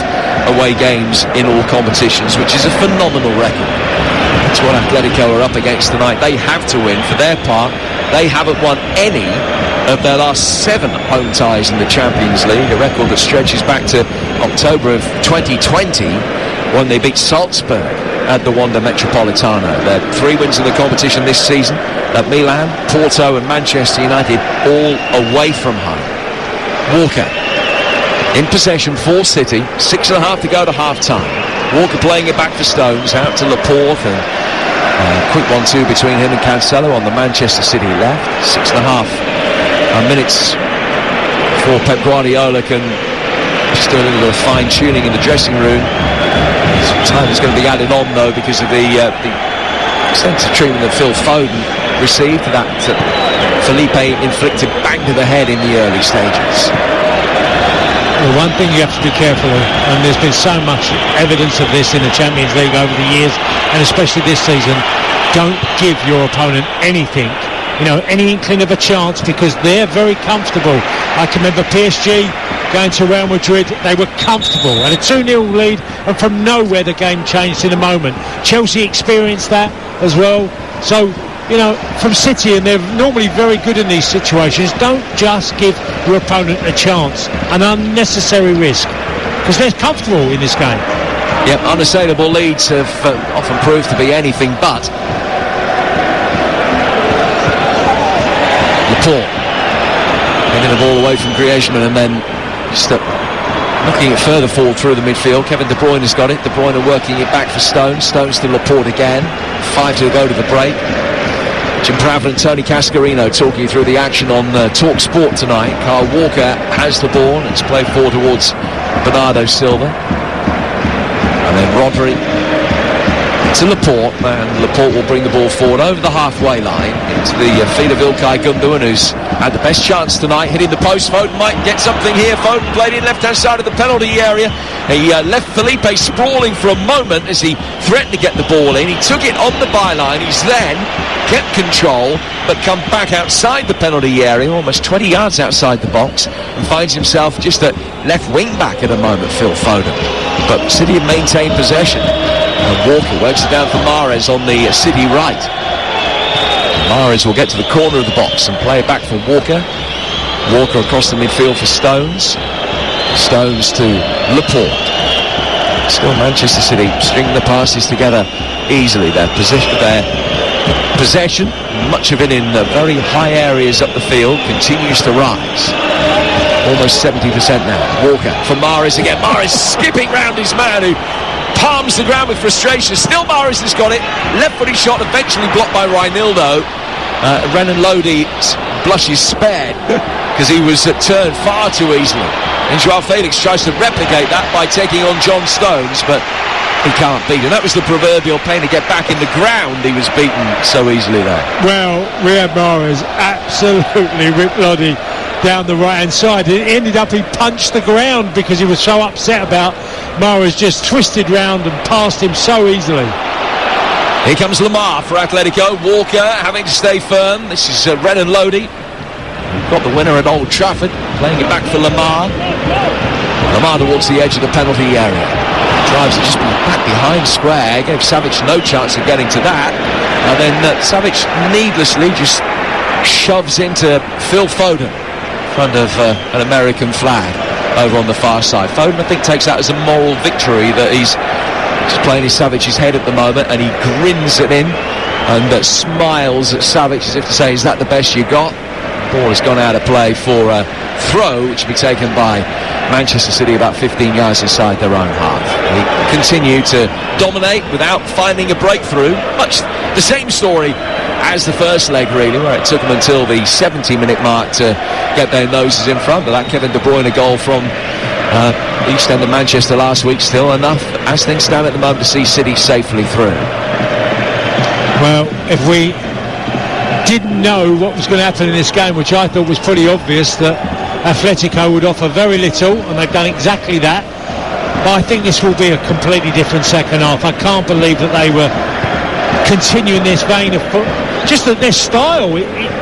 away games in all competitions, which is a phenomenal record. That's what Atletico are up against tonight. They have to win. For their part, they haven't won any of their last 7 home ties in the Champions League, a record that stretches back to October of 2020 when they beat Salzburg at the Wanda Metropolitano. They're 3 wins in the competition this season at Milan, Porto and Manchester United, all away from home. Walker in possession for City, 6.5 to go to half-time. Walker playing it back for Stones, out to Laporte, and quick 1-2 between him and Cancelo on the Manchester City left. 6.5 minutes before Pep Guardiola can just do a little bit of fine-tuning in the dressing room. Some time is going to be added on, though, because of the extensive treatment that Phil Foden received, that Felipe inflicted bang to the head in the early stages. Well, one thing you have to be careful of, and there's been so much evidence of this in the Champions League over the years, and especially this season, don't give your opponent anything, any inkling of a chance, because they're very comfortable. I can remember PSG going to Real Madrid, they were comfortable, and a 2-0 lead, and from nowhere the game changed in a moment. Chelsea experienced that as well. So, from City, and they're normally very good in these situations, don't just give your opponent a chance, an unnecessary risk, because they're comfortable in this game. Yep, unassailable leads have often proved to be anything but. Laporte getting the ball away from Griezmann and then just looking at further forward through the midfield. Kevin De Bruyne has got it. De Bruyne working it back for Stones. Stones to Laporte again. 5 to go to the break. Jim Praver and Tony Cascarino talking you through the action on Talk Sport tonight. Kyle Walker has the ball. It's played forward towards Bernardo Silva. And then Rodri to Laporte, and Laporte will bring the ball forward over the halfway line into the feet of Ilkay Gundogan, who's had the best chance tonight, hitting the post. Foden might get something here. Foden played in left-hand side of the penalty area. He left Felipe sprawling for a moment as he threatened to get the ball in. He took it on the byline. He's then kept control, but come back outside the penalty area, almost 20 yards outside the box, and finds himself just at left wing-back at the moment, Phil Foden. But City have maintained possession. Walker works it down for Mahrez on the City right. Mahrez will get to the corner of the box and play it back for Walker. Walker across the midfield for Stones. Stones to Laporte. Still Manchester City stringing the passes together easily. Their possession, much of it in very high areas up the field, continues to rise. Almost 70% now. Walker for Mahrez again. Mahrez skipping round his man who palms the ground with frustration. Still Mahrez has got it. Left-footed shot eventually blocked by Reinildo. Renan Lodi's blush is spared because he was turned far too easily. And Joao Felix tries to replicate that by taking on John Stones, but he can't beat. And that was the proverbial pain to get back in the ground. He was beaten so easily there. Well, Riyad Mahrez absolutely ripped Lodi down the right-hand side. It ended up he punched the ground because he was so upset about Mahrez just twisted round and passed him so easily. Here comes Lamar for Atletico. Walker having to stay firm. This is Renan Lodi. We've got the winner at Old Trafford, playing it back for Lamar. Lamar towards the edge of the penalty area. Drives it just back behind square. Gave Savic no chance of getting to that. And then Savic needlessly just shoves into Phil Foden in front of an American flag over on the far side. Foden, I think, takes that as a moral victory that he's just playing his Savic's head at the moment, and he grins it in and smiles at Savic as if to say, is that the best you got? The ball has gone out of play for a throw, which will be taken by Manchester City about 15 yards inside their own half. They continue to dominate without finding a breakthrough. Much the same story as the first leg, really, where it took them until the 70-minute mark to get their noses in front. But that Kevin De Bruyne goal from East End of Manchester last week, still enough as things stand at the moment to see City safely through. Well, if we didn't know what was going to happen in this game, which I thought was pretty obvious, that Atletico would offer very little, and they've done exactly that. But I think this will be a completely different second half. I can't believe that they were continuing this vein of foot. Just that their style,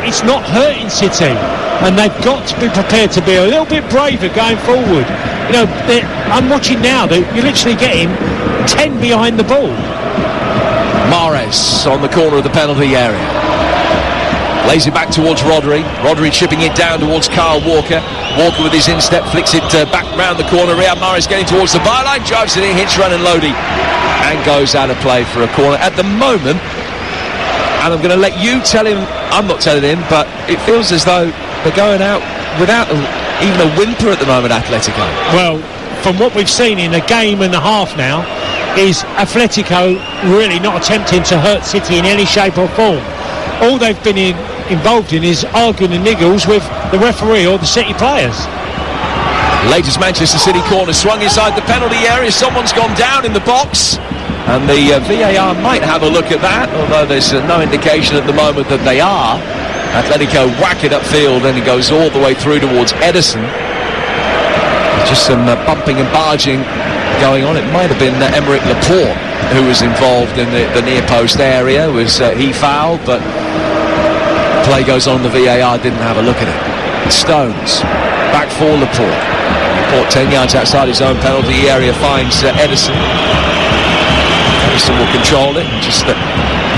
it's not hurting City, and they've got to be prepared to be a little bit braver going forward. You know, I'm watching now, you're literally getting 10 behind the ball. Mahrez on the corner of the penalty area. Lays it back towards Rodri. Rodri chipping it down towards Kyle Walker. Walker with his instep flicks it back round the corner. Riyad Mahrez getting towards the byline, drives it in, hits Renan Lodi, and goes out of play for a corner. At the moment, and I'm going to let you tell him, I'm not telling him, but it feels as though they're going out without even a whimper at the moment, Atletico. Well, from what we've seen in a game and a half now, is Atletico really not attempting to hurt City in any shape or form. All they've been involved in is arguing and niggles with the referee or the City players. Latest Manchester City corner swung inside the penalty area. Someone's gone down in the box, and the VAR might have a look at that, although there's no indication at the moment that they are. Atletico whack it upfield, and it goes all the way through towards Ederson. Just some bumping and barging going on. It might have been Emerick Laporte who was involved in the near post area. He fouled, but play goes on. The VAR didn't have a look at it. Stones back for Laporte. Laporte 10 yards outside his own penalty area finds Ederson. Ederson will control it and just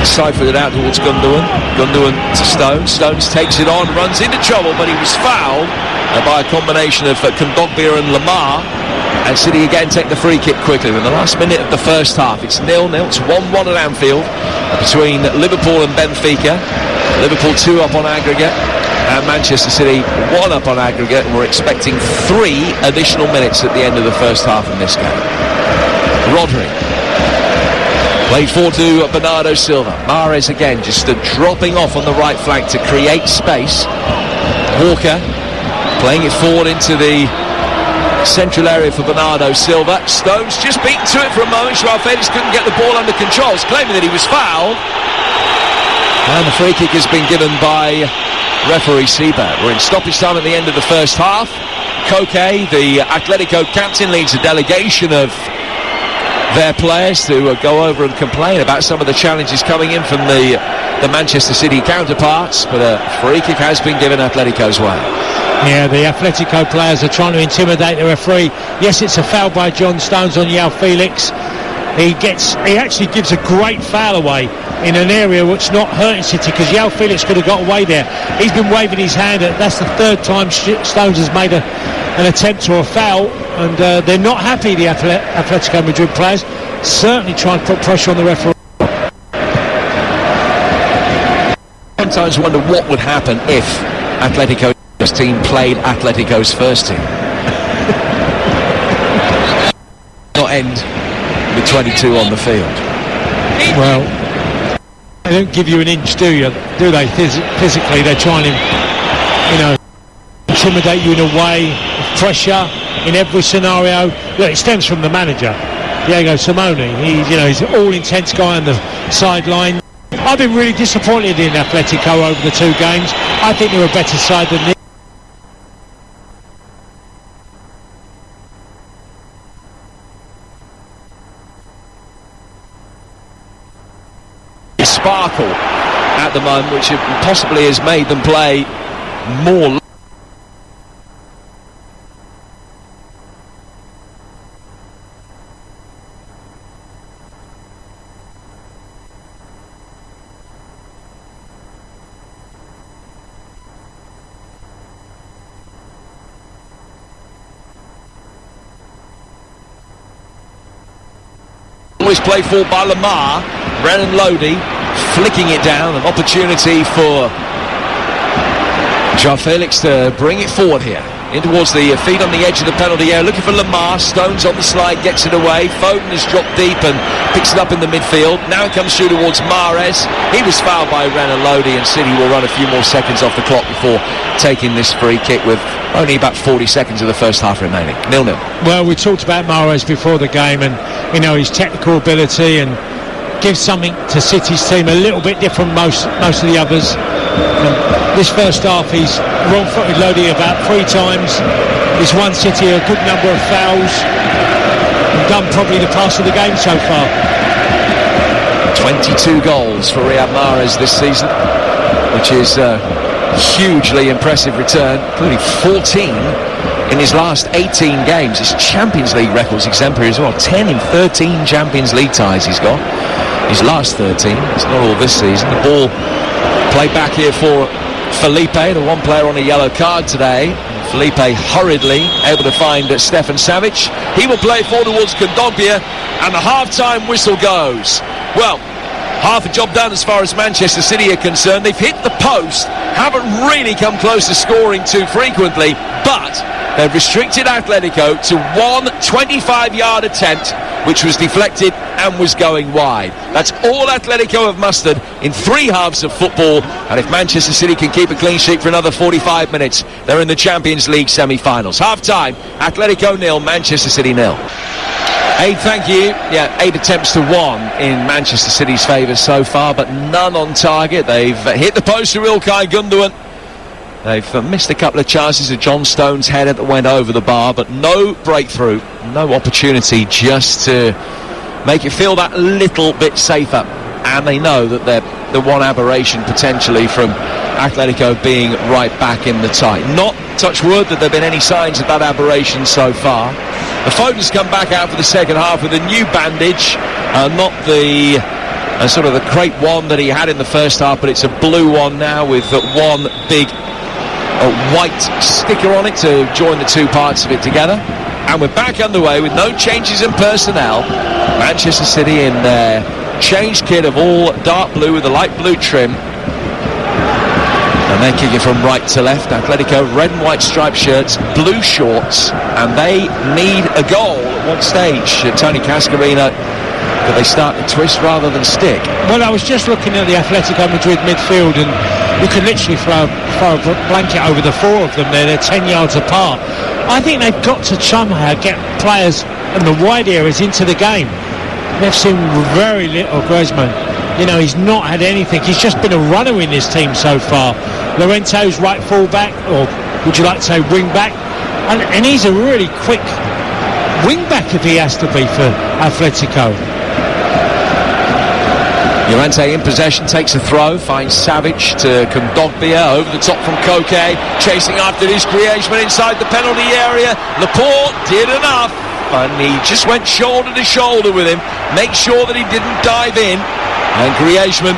siphoned it out towards Gundogan. Gundogan to Stones. Stones takes it on, runs into trouble, but he was fouled by a combination of Kondogbia and Lamar. And City again take the free kick quickly. In the last minute of the first half, it's 0-0. It's 1-1 at Anfield between Liverpool and Benfica. Liverpool 2 up on aggregate. And Manchester City 1 up on aggregate, and we're expecting 3 additional minutes at the end of the first half in this game. Rodri. Played forward to Bernardo Silva. Mahrez again just dropping off on the right flank to create space. Walker playing it forward into the central area for Bernardo Silva. Stones just beaten to it for a moment. Joao Felix couldn't get the ball under control, claiming that he was fouled. And the free kick has been given by referee Seibert. We're in stoppage time at the end of the first half. Koke, the Atletico captain, leads a delegation of their players to go over and complain about some of the challenges coming in from the Manchester City counterparts, but a free kick has been given Atletico's way. Yeah, the Atletico players are trying to intimidate the referee. Yes, it's a foul by John Stones on Joao Felix. He actually gives a great foul away in an area which not hurting City, because Joao Felix could have got away there. He's been waving his hand. That's the 3rd time Stones has made an attempt or a foul, and they're not happy, the Atletico Madrid players. Certainly try and put pressure on the referee. Sometimes wonder what would happen if Atletico's team played Atletico's first team. Not end with 22 on the field. Well, they don't give you an inch, do they? Physically, they're trying to, intimidate you in a way of pressure in every scenario. Look, it stems from the manager, Diego Simeone. He's an all-intense guy on the sideline. I've been really disappointed in Atletico over the 2 games. I think they're a better side than this. Sparkle at the moment, which possibly has made them play more. Always played for by Lamar. Brennan Lodi flicking it down, an opportunity for Joao Felix to bring it forward here, in towards the feet on the edge of the penalty area, looking for Lamar. Stones on the slide, gets it away. Foden has dropped deep and picks it up in the midfield. Now it comes through towards Mahrez. He was fouled by Brennan Lodi, and City will run a few more seconds off the clock before taking this free kick, with only about 40 seconds of the first half remaining. 0-0. Well, we talked about Mahrez before the game, and his technical ability, and gives something to City's team a little bit different most of the others. This first half he's wrong-footed Lodi about 3 times. He's won City a good number of fouls and done probably the pass of the game so far. 22 goals for Riyad Mahrez this season, which is a hugely impressive return, including 14 in his last 18 games. His Champions League record's exemplary as well. 10 in 13 Champions League ties he's got. His last 13, it's not all this season. The ball played back here for Felipe, the one player on a yellow card today. Felipe hurriedly able to find Stefan Savic. He will play forward towards Kondogbia, and the half-time whistle goes. Well, half a job done as far as Manchester City are concerned. They've hit the post, haven't really come close to scoring too frequently, but they've restricted Atletico to one 25-yard attempt, which was deflected and was going wide. That's all Atletico have mustered in 3 halves of football, and if Manchester City can keep a clean sheet for another 45 minutes, they're in the Champions League semi-finals. Half-time, Atletico 0, Manchester City 0. Aid, thank you. Yeah, 8 attempts to 1 in Manchester City's favour so far, but none on target. They've hit the post to Ilkay Gundogan. They've missed a couple of chances of John Stones' header that went over the bar, but no breakthrough, no opportunity just to make it feel that little bit safer. And they know that they're the one aberration potentially from Atletico being right back in the tie. Not, touch wood, that there have been any signs of that aberration so far. The Foden's come back out for the second half with a new bandage, not the sort of the crepe one that he had in the first half, but it's a blue one now with one big white sticker on it to join the 2 parts of it together. And we're back underway with no changes in personnel. Manchester City in their changed kit of all dark blue with a light blue trim. And they're kicking from right to left. Atletico, red and white striped shirts, blue shorts, and they need a goal at one stage. Tony Cascarino, but they start to twist rather than stick. Well, I was just looking at the Atletico Madrid midfield, and you could literally throw a blanket over the four of them there. They're 10 yards apart. I think they've got to somehow get players in the wide areas into the game. They've seen very little Griezmann. You know, he's not had anything. He's just been a runner in this team so far. Lorenzo's right full-back, or would you like to say wing-back? And he's a really quick wing-back if he has to be for Atletico. Llorente in possession, takes a throw, finds Savage to Kondogbia, over the top from Koke, chasing after this Griezmann inside the penalty area. Laporte did enough, and he just went shoulder to shoulder with him, make sure that he didn't dive in, and Griezmann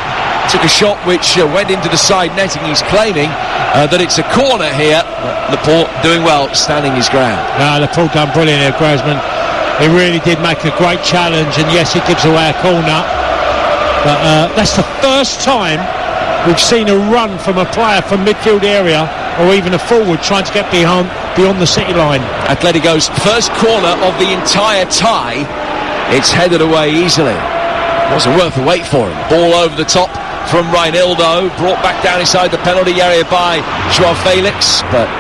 took a shot which went into the side netting. He's claiming that it's a corner here, but Laporte doing well, standing his ground. No, Laporte done brilliant here, Griezmann. He really did make a great challenge, and yes, he gives away a corner. But that's the first time we've seen a run from a player from midfield area or even a forward trying to get beyond the city line. Atletico's first corner of the entire tie. It's headed away easily. Wasn't worth the wait for him. Ball over the top from Reinildo, brought back down inside the penalty area by Joao Felix, but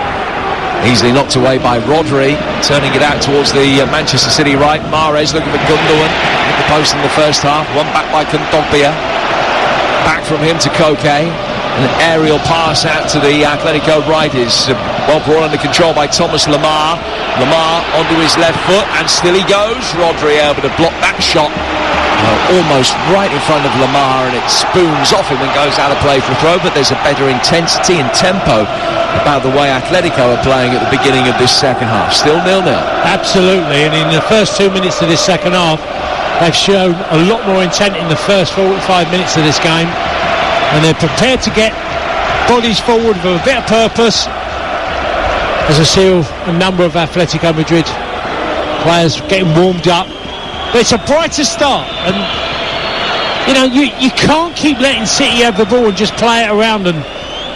easily knocked away by Rodri, turning it out towards the Manchester City right. Mahrez looking for Gundogan, hit the post in the first half, won back by Kondogbia. Back from him to Koke. An aerial pass out to the Atletico right is well brought under control by Thomas Lemar. Lemar onto his left foot, and still he goes. Rodri able to block that shot almost right in front of Lemar, and it spoons off him and goes out of play for a throw. But there's a better intensity and tempo about the way Atletico are playing at the beginning of this second half. Still 0-0. Absolutely, and in the first 2 minutes of this second half, they've shown a lot more intent in the first 45 minutes of this game, and they're prepared to get bodies forward with a bit of purpose. As I see a number of Atletico Madrid players getting warmed up, but it's a brighter start, and you know, you can't keep letting City have the ball and just play it around and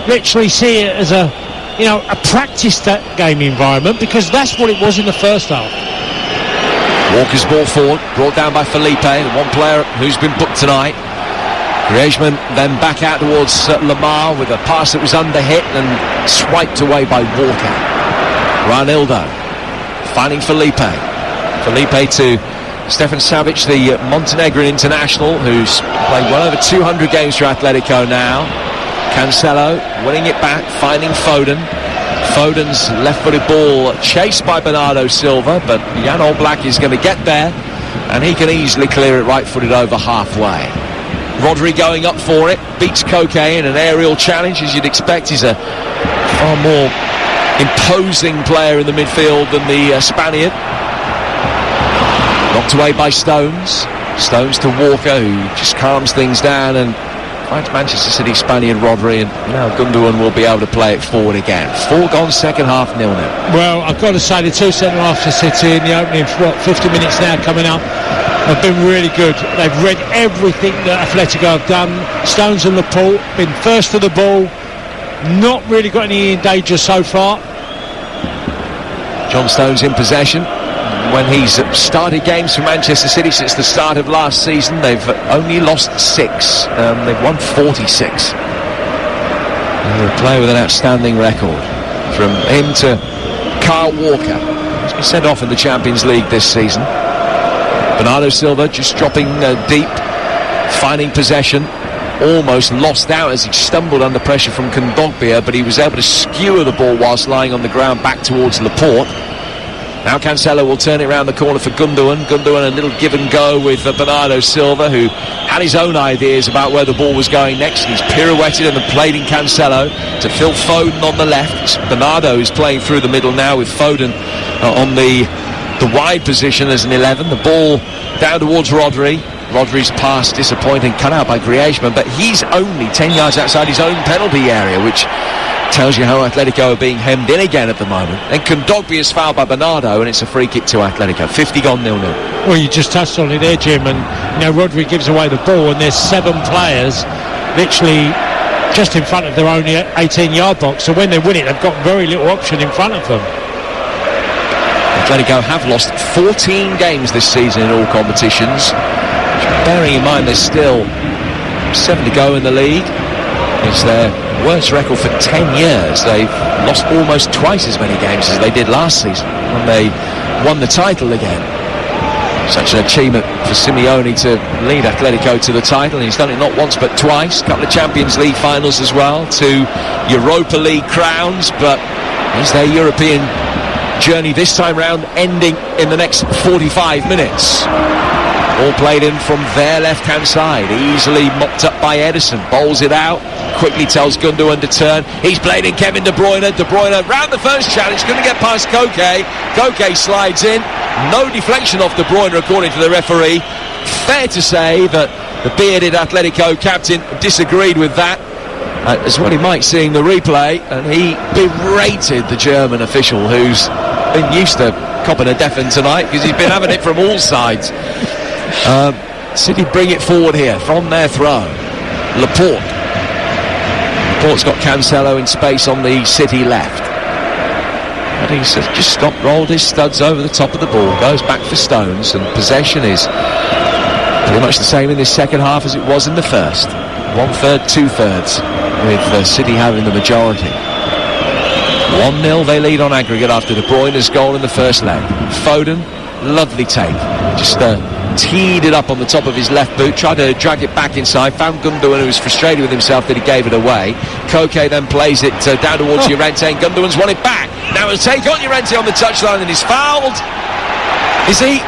literally see it as a practice game environment, because that's what it was in the first half. Walker's ball forward, brought down by Felipe, the one player who's been booked tonight. Griezmann then back out towards Lemar with a pass that was underhit and swiped away by Walker. Reinildo finding Felipe to Stefan Savic, the Montenegrin international, who's played well over 200 games for Atletico now. Cancelo winning it back, finding Foden. Foden's left-footed ball chased by Bernardo Silva, but Jan Oblak is going to get there, and he can easily clear it right-footed over halfway. Rodri going up for it, beats Koke in an aerial challenge, as you'd expect. He's a far more imposing player in the midfield than the Spaniard. Knocked away by Stones. Stones to Walker, who just calms things down and finds Manchester City Spaniard Rodri, and now Gundogan will be able to play it forward again. 4 gone, second half, 0-0. Well, I've got to say the two centre halves for City in the opening 50 minutes now coming up have been really good. They've read everything that Atletico have done. Stones and Laporte been first to the ball, not really got any danger so far. John Stones in possession. When he's started games for Manchester City since the start of last season, they've only lost 6. They've won 46. They're a player with an outstanding record. From him to Kyle Walker, he's been sent off in the Champions League this season. Bernardo Silva just dropping deep, finding possession, almost lost out as he stumbled under pressure from Kondogbia, but he was able to skewer the ball whilst lying on the ground back towards Laporte. Now Cancelo will turn it around the corner for Gundogan. Gundogan a little give and go with Bernardo Silva, who had his own ideas about where the ball was going next. He's pirouetted and played in Cancelo to Phil Foden on the left. Bernardo is playing through the middle now with Foden on the wide position as an 11. The ball down towards Rodri. Rodri's pass disappointing, cut out by Griezmann, but he's only 10 yards outside his own penalty area, which tells you how Atletico are being hemmed in again at the moment. And Kondogbia is fouled by Bernardo, and it's a free kick to Atletico. 50 gone, 0-0. Well, you just touched on it there, Jim, and Rodri gives away the ball, and there's 7 players literally just in front of their own 18-yard box. So when they win it, they've got very little option in front of them. Atletico have lost 14 games this season in all competitions. Bearing in mind there's still 7 to go in the league. It's their worst record for 10 years. They've lost almost twice as many games as they did last season when they won the title again. Such an achievement for Simeone to lead Atletico to the title. He's done it not once but twice. A couple of Champions League finals as well. 2 Europa League crowns. But is their European journey this time round ending in the next 45 minutes? All played in from their left-hand side. Easily mopped up by Edison. Bowls it out. Quickly tells Gundogan to turn. He's played in Kevin De Bruyne. De Bruyne round the first challenge. Couldn't get past Koke. Koke slides in. No deflection off De Bruyne according to the referee. Fair to say that the bearded Atletico captain disagreed with that. As well he might, seeing the replay. And he berated the German official who's been used to copping a deafening tonight because he's been having it from all sides. City bring it forward here from their throw. Laporte's got Cancelo in space on the City left. And he's just stopped, rolled his studs over the top of the ball, goes back for Stones, and possession is pretty much the same in this second half as it was in the first. 1/3, 2/3, with City having the majority. 1-0 they lead on aggregate after De Bruyne's goal in the first leg. Foden, lovely take. Just teed it up on the top of his left boot, tried to drag it back inside, found Gundogan, who was frustrated with himself that he gave it away. Koke then plays it down towards Llorente, and Gundogan's won it back. Now a take on Llorente on the touchline, and he's fouled. Is he?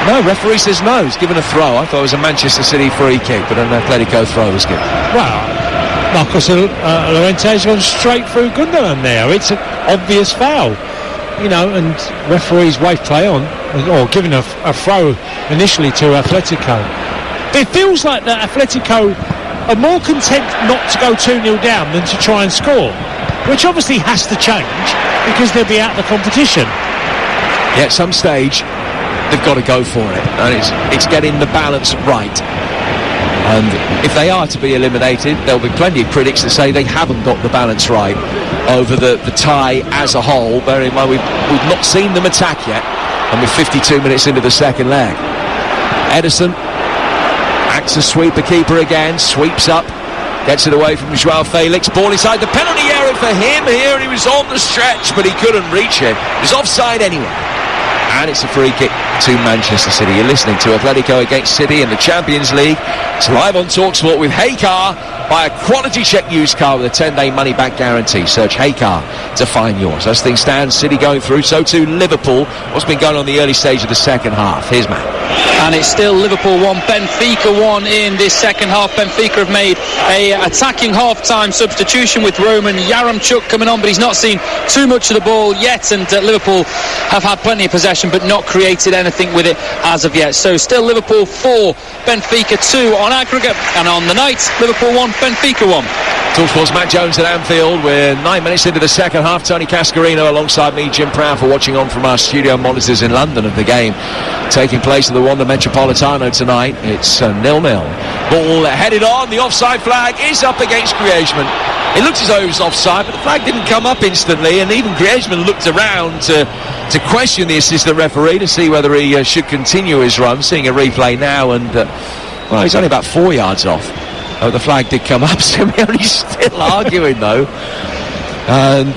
No, referee says no. He's given a throw. I thought it was a Manchester City free kick, but an Atletico throw was given. Well, Marcos Llorente's gone straight through Gundogan there. It's an obvious foul. You know, and referees wave play on, or giving a throw initially to Atletico. It feels like that Atletico are more content not to go 2-0 down than to try and score, which obviously has to change because they'll be out of the competition. Yeah, at some stage they've got to go for it, and it's getting the balance right. And if they are to be eliminated, there'll be plenty of critics that say they haven't got the balance right over the tie as a whole. Bearing in mind we've not seen them attack yet, and we're 52 minutes into the second leg. Edison acts as sweeper keeper again, sweeps up, gets it away from Joao Felix. Ball inside the penalty area for him here, and he was on the stretch, but he couldn't reach it. He was offside anyway. And it's a free kick to Manchester City. You're listening to Atletico against City in the Champions League. It's live on TalkSport with Heycar. Buy a quality check used car with a 10-day money-back guarantee. Search Heycar to find yours. As things stand, City going through, so too Liverpool. What's been going on in the early stage of the second half? Here's Matt. And it's still Liverpool 1, Benfica 1 in this second half. Benfica have made a attacking half-time substitution with Roman Yaremchuk coming on, but he's not seen too much of the ball yet, and Liverpool have had plenty of possession but not created anything with it as of yet. So still Liverpool 4, Benfica 2 on aggregate, and on the night Liverpool 1, Benfica 1. TalkSport's Matt Jones at Anfield. We're 9 minutes into the second half. Tony Cascarino alongside me, Jim Proud, for watching on from our studio monitors in London of the game taking place at the Wanda Metropolitano tonight. It's 0-0. Ball headed on. The offside flag is up against Griezmann. It looked as though it was offside, but the flag didn't come up instantly, and even Griezmann looked around to question the assistant referee to see whether he should continue his run. Seeing a replay now, and well, he's only about 4 yards off. Oh, the flag did come up. Simeone's still arguing though, and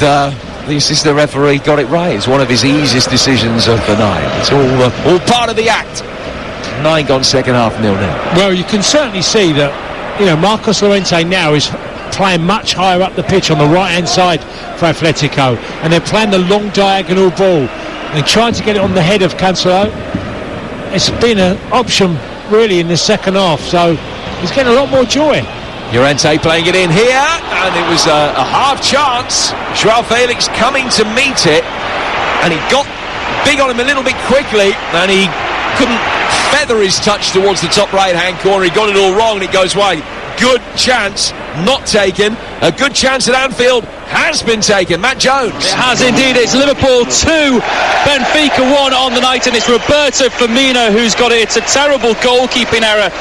the assistant referee got it right. It's one of his easiest decisions of the night. It's all part of the act. 9 gone second half, 0-0. Well, you can certainly see that, you know, Marcos Llorente now is playing much higher up the pitch on the right hand side for Atletico, and they're playing the long diagonal ball and trying to get it on the head of Cancelo. It's been an option really in the second half, so he's getting a lot more joy. Llorente playing it in here, and it was a half chance. Joao Felix coming to meet it, and he got big on him a little bit quickly, and he couldn't feather his touch towards the top right hand corner. He got it all wrong, and it goes wide. Good chance, not taken. A good chance at Anfield has been taken. Matt Jones. It has indeed. It's Liverpool 2, Benfica 1 on the night, and it's Roberto Firmino who's got it. It's a terrible goalkeeping error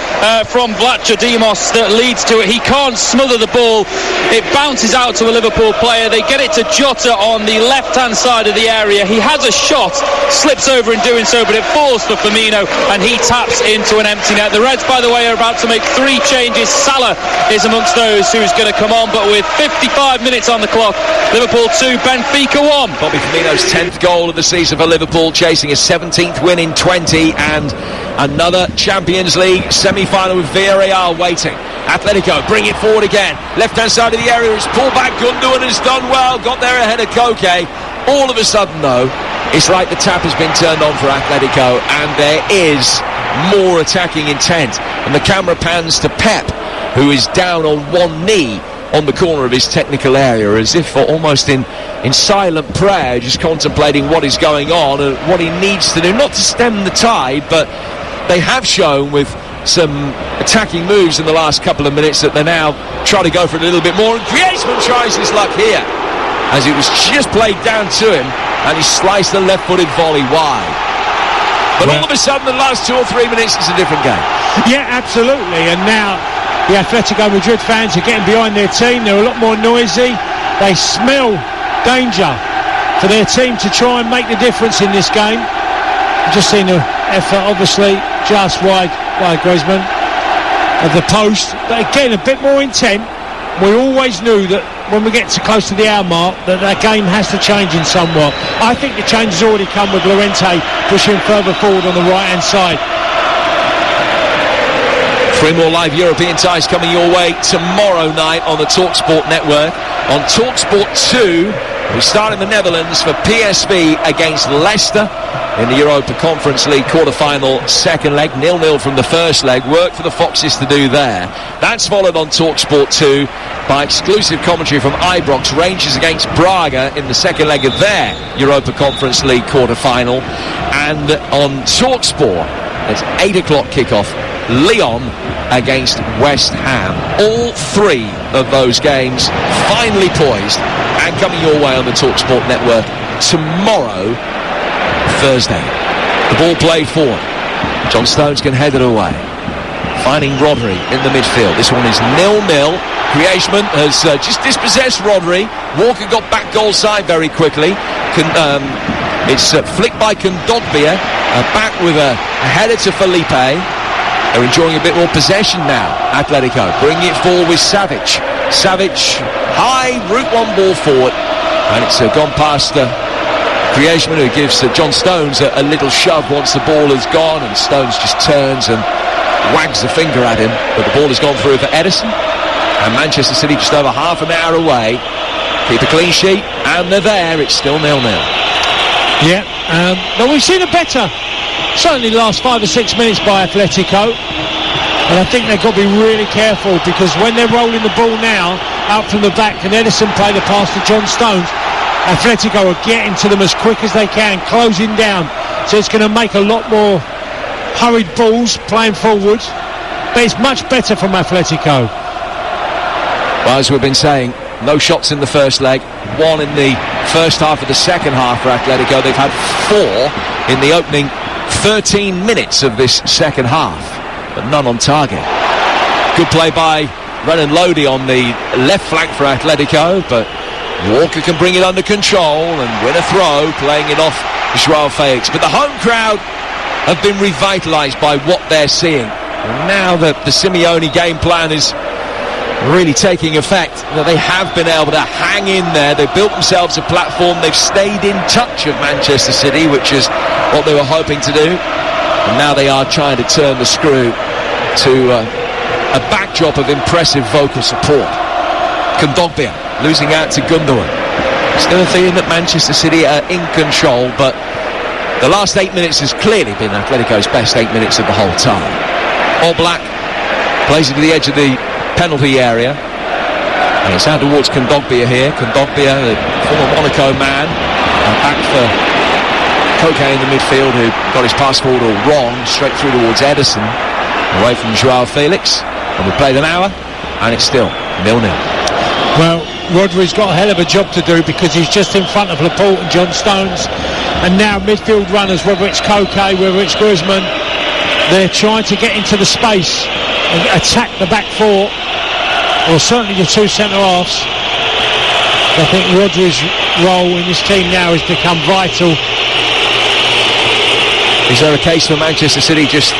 from Vlachodimos that leads to it. He can't smother the ball. It bounces out to a Liverpool player. They get it to Jota on the left-hand side of the area. He has a shot, slips over in doing so, but it falls for Firmino, and he taps into an empty net. The Reds, by the way, are about to make 3 changes. Salah is amongst those who's going to come on, but with 55 minutes on the clock, Liverpool 2, Benfica 1. Bobby Firmino's 10th goal of the season for Liverpool, chasing a 17th win in 20, and another Champions League semi-final with Villarreal waiting. Atletico bring it forward again. Left-hand side of the area is pulled back. Gundogan has done well, got there ahead of Koke. All of a sudden, though, it's like the tap has been turned on for Atletico, and there is more attacking intent. And the camera pans to Pep, who is down on one knee on the corner of his technical area, as if almost in silent prayer, just contemplating what is going on and what he needs to do, not to stem the tide, but they have shown with some attacking moves in the last couple of minutes that they now try to go for it a little bit more, and Griezmann tries his luck here, as it was just played down to him, and he sliced the left-footed volley wide. But all of a sudden, the last 2 or 3 minutes, it's a different game. Yeah, absolutely, and now the Atletico Madrid fans are getting behind their team. They're a lot more noisy. They smell danger for their team to try and make the difference in this game. I've just seen the effort, obviously, just wide by Griezmann of the post. But again, a bit more intent. We always knew that when we get to close to the hour mark, that game has to change in somewhat. I think the change has already come with Llorente pushing further forward on the right-hand side. 3 more live European ties coming your way tomorrow night on the TalkSport network. On TalkSport 2, we start in the Netherlands for PSV against Leicester in the Europa Conference League quarter-final second leg. 0-0 from the first leg. Work for the Foxes to do there. That's followed on TalkSport 2 by exclusive commentary from Ibrox. Rangers against Braga in the second leg of their Europa Conference League quarter-final. And on TalkSport, it's 8 o'clock kickoff. Lyon against West Ham. All 3 of those games finally poised and coming your way on the TalkSport network tomorrow, Thursday. The ball played forward. John Stones can head it away, finding Rodri in the midfield. This one is 0-0. Griezmann has just dispossessed Rodri. Walker got back goal side very quickly. It's flicked by Kondogbia. Back with a header to Felipe. They're enjoying a bit more possession now, Atletico. Bringing it forward with Savic. Savic, high, route one ball forward. And it's gone past Griezmann, who gives John Stones a little shove once the ball is gone. And Stones just turns and wags the finger at him. But the ball has gone through for Edison. And Manchester City just over half an hour away. Keep a clean sheet, and they're there. It's still 0-0. Yeah, but we've seen a better, certainly the last 5 or 6 minutes by Atletico, and I think they've got to be really careful, because when they're rolling the ball now out from the back, and Edison play the pass to John Stones, Atletico are getting to them as quick as they can, closing down, so it's going to make a lot more hurried balls playing forward, but it's much better from Atletico. Well, as we've been saying, no shots in the first leg, 1 in the first half of the second half for Atletico. They've had 4 in the opening 13 minutes of this second half, but none on target. Good play by Renan Lodi on the left flank for Atletico, but Walker can bring it under control and win a throw, playing it off Joao Felix. But the home crowd have been revitalised by what they're seeing. And now that the Simeone game plan is really taking effect, that they have been able to hang in there. They've built themselves a platform. They've stayed in touch of Manchester City, which is what they were hoping to do. And now they are trying to turn the screw to a backdrop of impressive vocal support. Kondogbia losing out to Gundogan. Still a feeling that Manchester City are in control, but the last 8 minutes has clearly been Atletico's best 8 minutes of the whole time. Oblak plays it to the edge of the penalty area, and it's out towards Kondogbia here. Kondogbia, the former Monaco man, back for Koke in the midfield, who got his pass forward all wrong, straight through towards Edison, away from Joao Felix. And we've played an hour, and it's still 0-0. Well, Rodri's got a hell of a job to do, because he's just in front of Laporte and John Stones, and now midfield runners, whether it's Koke, whether it's Griezmann, they're trying to get into the space and attack the back four, or certainly the two centre-halves. I think Rodri's role in this team now has become vital. Is there a case for Manchester City just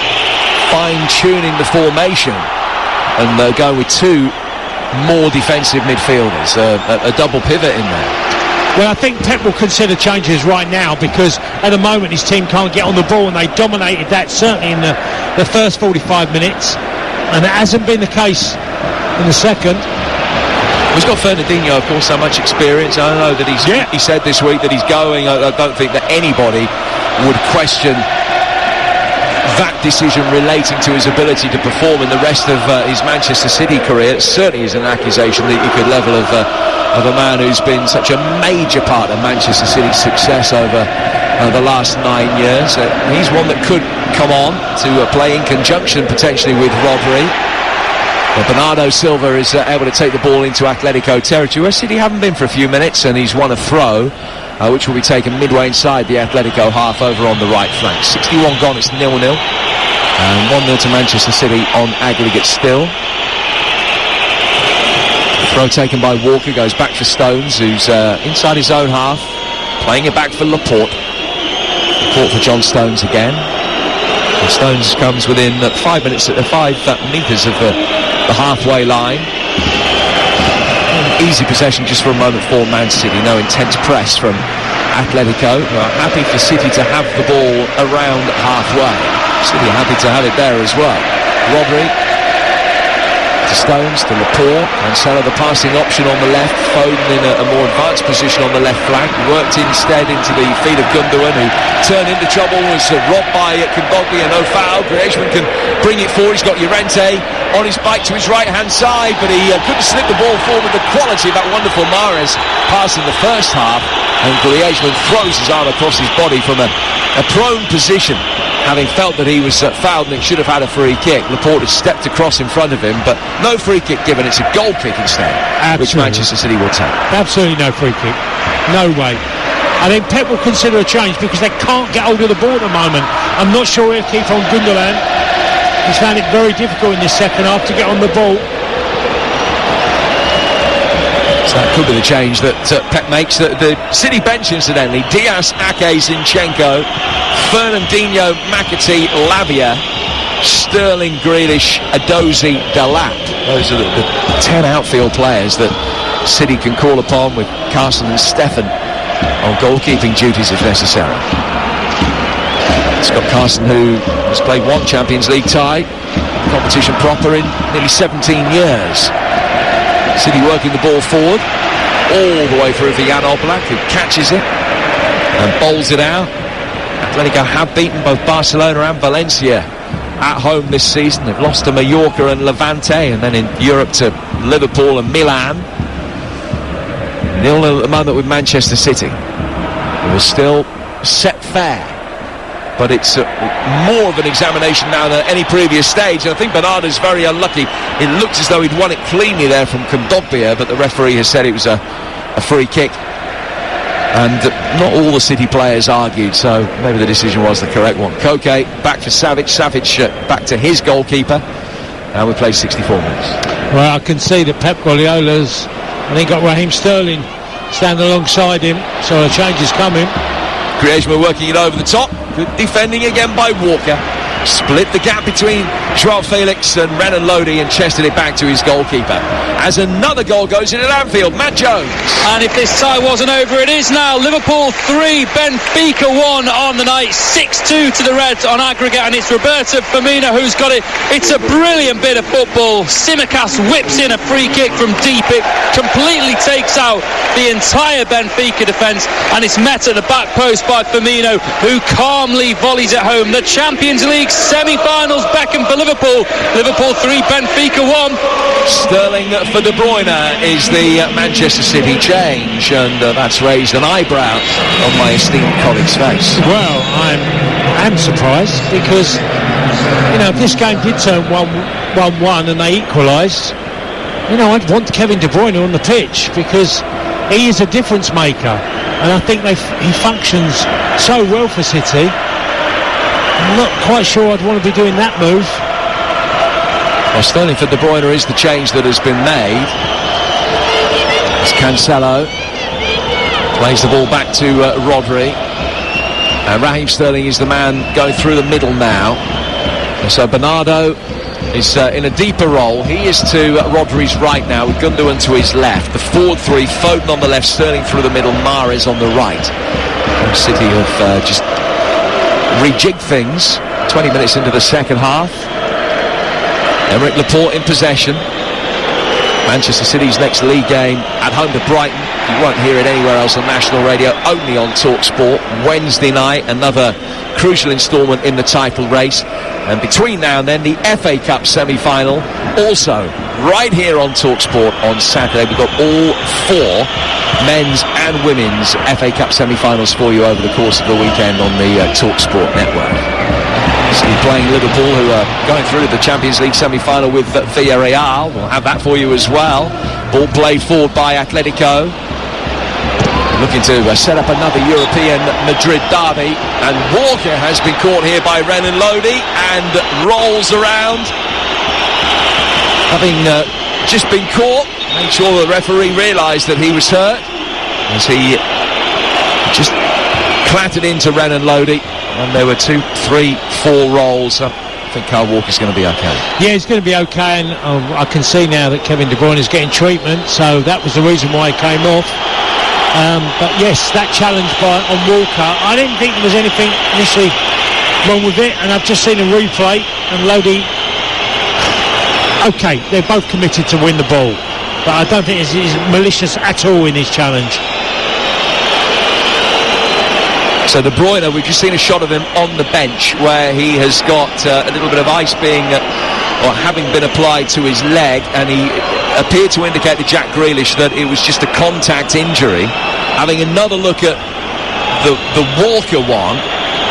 fine-tuning the formation and going with two more defensive midfielders, a double pivot in there? Well, I think Pep will consider changes right now, because at the moment his team can't get on the ball, and they dominated that certainly in the first 45 minutes, and it hasn't been the case in the second. He's got Fernandinho, of course, so much experience. I know that he said this week that he's going. I don't think that anybody would question that decision relating to his ability to perform in the rest of his Manchester City career. It certainly is an accusation that you could level of a man who's been such a major part of Manchester City's success over the last 9 years. He's one that could come on to play in conjunction potentially with Rodri. But Bernardo Silva is able to take the ball into Atletico territory, where City haven't been for a few minutes, and he's won a throw, which will be taken midway inside the Atletico half over on the right flank. 61 gone, it's 0-0. And 1-0 to Manchester City on aggregate still. Throw taken by Walker, goes back for Stones, who's inside his own half, playing it back for Laporte. Laporte for John Stones again. And Stones comes within 5 metres of the halfway line. Easy possession just for a moment for Man City. No intense press from Atletico. Happy for City to have the ball around halfway. City happy to have it there as well. Rodri to Stones, to Laporte, and Salah the passing option on the left. Foden in a more advanced position on the left flank, worked instead into the feet of Gundogan, who turned into trouble, was robbed by Kondogbia, no foul. Griezmann can bring it forward. He's got Llorente on his bike to his right hand side, but he couldn't slip the ball forward with the quality of that wonderful Mahrez pass in the first half, and Griezmann throws his arm across his body from a prone position, having felt that he was fouled and it should have had a free kick. Laporte had stepped across in front of him, but no free kick given. It's a goal kick instead. Absolutely. Which Manchester City will take. Absolutely no free kick. No way. I think Pep will consider a change, because they can't get hold of the ball at the moment. I'm not sure he'll keep on Gundogan. He's found it very difficult in this second half to get on the ball. So that could be the change that Pep makes. The City bench, incidentally: Diaz, Ake, Zinchenko, Fernandinho, McAtee, Lavia, Sterling, Grealish, Adozi, Delap. Those are the 10 outfield players that City can call upon, with Carson and Stefan on goalkeeping duties if necessary. Scott Carson, who has played one Champions League tie, competition proper, in nearly 17 years. City working the ball forward all the way through for Jan Oblak, who catches it and bowls it out. Atletico have beaten both Barcelona and Valencia at home this season. They've lost to Mallorca and Levante, and then in Europe to Liverpool and Milan. 0-0 at the moment with Manchester City. It was still set fair, but it's more of an examination now than at any previous stage. And I think Bernardo's very unlucky. It looked as though he'd won it cleanly there from Kondogbia, but the referee has said it was a free kick. And not all the City players argued, so maybe the decision was the correct one. Koke back for Savic. Savic back to his goalkeeper. And we play 64 minutes. Well, I can see that Pep Guardiola's, I think, got Raheem Sterling standing alongside him, so a change is coming. Griezmann working it over the top. Good defending again by Walker. Split the gap between Joao Felix and Renan Lodi and chested it back to his goalkeeper. As another goal goes in at Anfield, Matt Jones. And if this tie wasn't over, it is now. Liverpool 3, Benfica 1 on the night. 6-2 to the Reds on aggregate, and it's Roberto Firmino who's got it. It's a brilliant bit of football. Simicas whips in a free kick from deep. It completely takes out the entire Benfica defence, and it's met at the back post by Firmino, who calmly volleys it home. The Champions League semi-finals beckon for Liverpool. Liverpool 3, Benfica 1. Sterling for De Bruyne is the Manchester City change, and that's raised an eyebrow on my esteemed colleague's face. Well, I'm surprised, because, you know, if this game did turn 1-1 and they equalised, I'd want Kevin De Bruyne on the pitch because he is a difference maker, and I think he functions so well for City. I'm not quite sure I'd want to be doing that move. Well, Sterling for De Bruyne is the change that has been made. It's Cancelo plays the ball back to Rodri. Raheem Sterling is the man going through the middle now. And so Bernardo is in a deeper role. He is to Rodri's right now, with Gundogan to his left. The forward three, Foden on the left, Sterling through the middle, Mahrez on the right. And City have just rejigged things 20 minutes into the second half. Aymeric Laporte in possession. Manchester City's next league game at home to Brighton. You won't hear it anywhere else on national radio, only on TalkSport. Wednesday night, another crucial instalment in the title race. And between now and then, the FA Cup semi-final, also right here on TalkSport on Saturday. We've got all 4 men's and women's FA Cup semi-finals for you over the course of the weekend on the TalkSport network. City playing Liverpool, who are going through the Champions League semi-final with Villarreal. We'll have that for you as well. Ball played forward by Atletico, looking to set up another European Madrid derby, and Walker has been caught here by Renan Lodi and rolls around, having just been caught. Made sure the referee realised that he was hurt as he just clattered into Renan Lodi. And there were 2, 3, 4 rolls. I think Kyle Walker's going to be okay. Yeah, he's going to be okay, and I can see now that Kevin De Bruyne is getting treatment, so that was the reason why he came off. But yes, that challenge on Walker, I didn't think there was anything initially wrong with it, and I've just seen a replay, and Lodi, okay, they're both committed to win the ball, but I don't think he's malicious at all in his challenge. So De Bruyne, we've just seen a shot of him on the bench where he has got a little bit of ice or having been applied to his leg, and he appeared to indicate to Jack Grealish that it was just a contact injury. Having another look at the Walker one,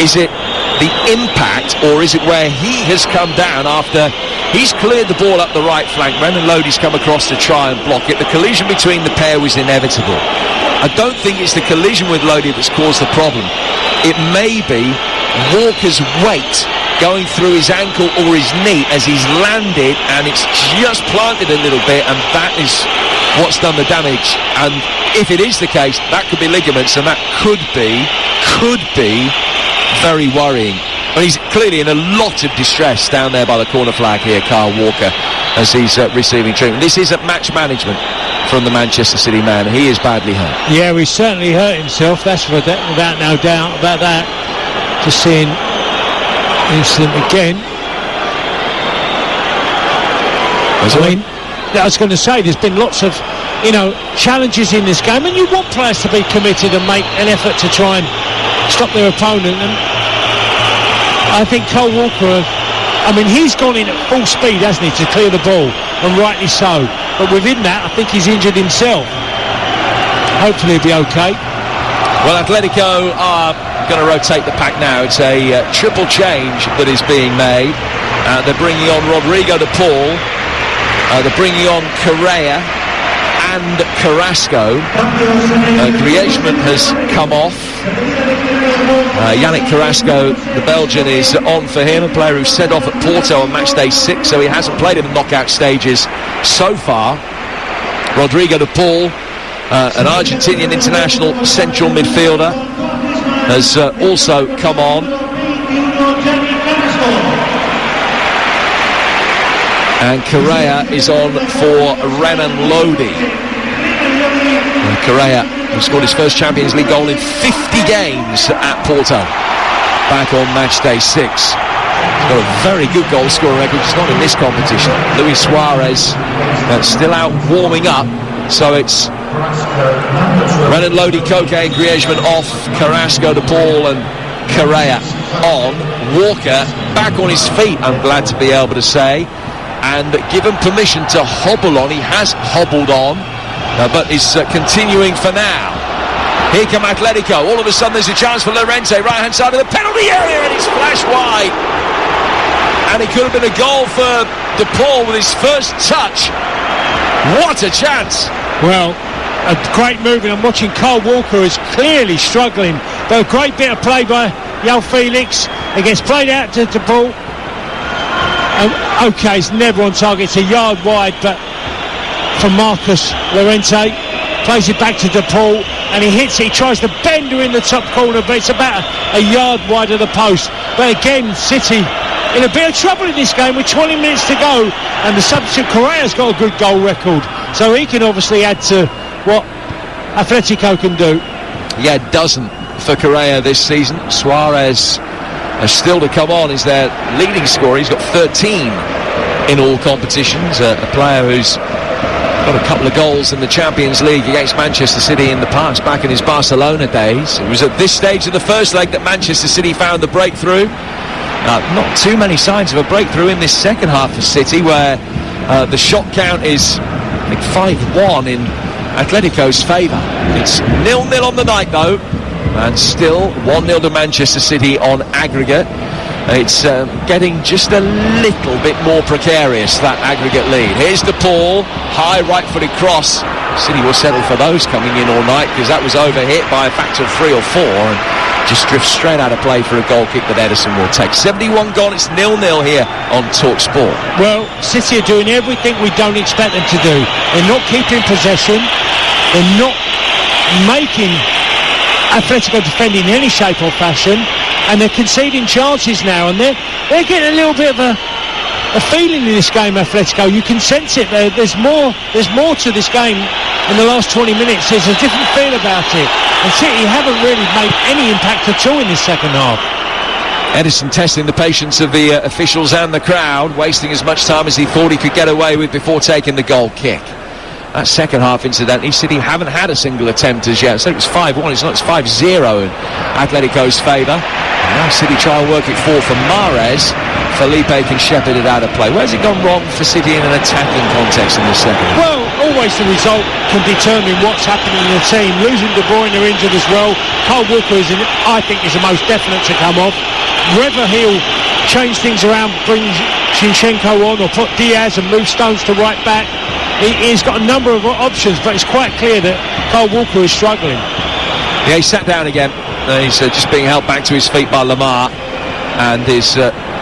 is it the impact, or is it where he has come down after he's cleared the ball up the right flank? Renan Lodi's come across to try and block it. The collision between the pair was inevitable. I don't think it's the collision with Lodi that's caused the problem. It may be Walker's weight going through his ankle or his knee as he's landed, and it's just planted a little bit, and that is what's done the damage. And if it is the case, that could be ligaments, and that could be very worrying. But he's clearly in a lot of distress down there by the corner flag here, Kyle Walker, as he's receiving treatment. This isn't match management from the Manchester City man. He is badly hurt. Yeah, he certainly hurt himself, that's without no doubt about that. Just seeing incident again. I was going to say, there's been lots of challenges in this game, and you want players to be committed and make an effort to try and stop their opponent, and I think Cole Walker, he's gone in at full speed, hasn't he, to clear the ball, and rightly so. But within that, I think he's injured himself. Hopefully he'll be okay. Well, Atletico are going to rotate the pack now. It's a triple change that is being made. They're bringing on Rodrigo de Paul. They're bringing on Correa and Carrasco. Griezmann has come off. Yannick Carrasco, the Belgian, is on for him, a player who set off at Porto on match day 6, so he hasn't played in the knockout stages so far. Rodrigo de Paul, an Argentinian international central midfielder, has also come on. And Correa is on for Renan Lodi. Correa, who scored his first Champions League goal in 50 games at Porto back on match day 6. He's got a very good goal scoring record, just not in this competition. Luis Suarez still out warming up, so it's Renan Lodi, Koke, Griezmann off, Carrasco, De Paul and Correa on. Walker back on his feet, I'm glad to be able to say, and given permission to hobble on. He has hobbled on, but is continuing for now. Here come Atletico. All of a sudden there's a chance for Llorente, right hand side of the penalty area, and it's flashed wide. And it could have been a goal for De Paul with his first touch. What a chance! Well, a great move, and I'm watching Kyle Walker is clearly struggling, but a great bit of play by João Felix. It gets played out to the ball. Okay, it's never on target, it's a yard wide, but from Marcus Llorente, plays it back to DePaul, and he hits it. He tries to bend her in the top corner, but it's about a yard wide of the post. But again, City in a bit of trouble in this game with 20 minutes to go, and the substitute Correa's got a good goal record, so he can obviously add to what Atletico can do. Yeah, doesn't for Correa this season. Suarez is still to come on, is their leading scorer. He's got 13 in all competitions, a player who's got a couple of goals in the Champions League against Manchester City in the past, back in his Barcelona days. It was at this stage of the first leg that Manchester City found the breakthrough. Not too many signs of a breakthrough in this second half for City, where the shot count is, I think, 5-1 in Atletico's favour. It's 0-0 on the night though, and still 1-0 to Manchester City on aggregate. It's getting just a little bit more precarious, that aggregate lead. Here's DePaul, high right-footed cross. City will settle for those coming in all night, because that was overhit by a factor of 3 or 4 and just drifts straight out of play for a goal kick that Ederson will take. 71 gone, it's 0-0 here on TalkSport. Well, City are doing everything we don't expect them to do. They're not keeping possession, they're not making Atletico defend in any shape or fashion, and they're conceding chances now, and they're getting a little bit of a feeling in this game, Atletico. You can sense it. There's more to this game in the last 20 minutes. There's a different feel about it, and City haven't really made any impact at all in this second half. Ederson testing the patience of the officials and the crowd, wasting as much time as he thought he could get away with before taking the goal kick. That second half, incidentally, City haven't had a single attempt as yet. So it was 5-1, it's not, it's 5-0 in Atletico's favour. And now City try and work it forward for Mahrez. Felipe can shepherd it out of play. Where's it gone wrong for City in an attacking context in this second half? Well, always the result can determine what's happening in the team. Losing De Bruyne injured as well. Kyle Walker I think is the most definite to come off. Whether he'll change things around, bring Zinchenko on, or put Diaz and move Stones to right back, he's got a number of options, but it's quite clear that Kyle Walker is struggling. Yeah, he sat down again. He's just being held back to his feet by Lamar, and is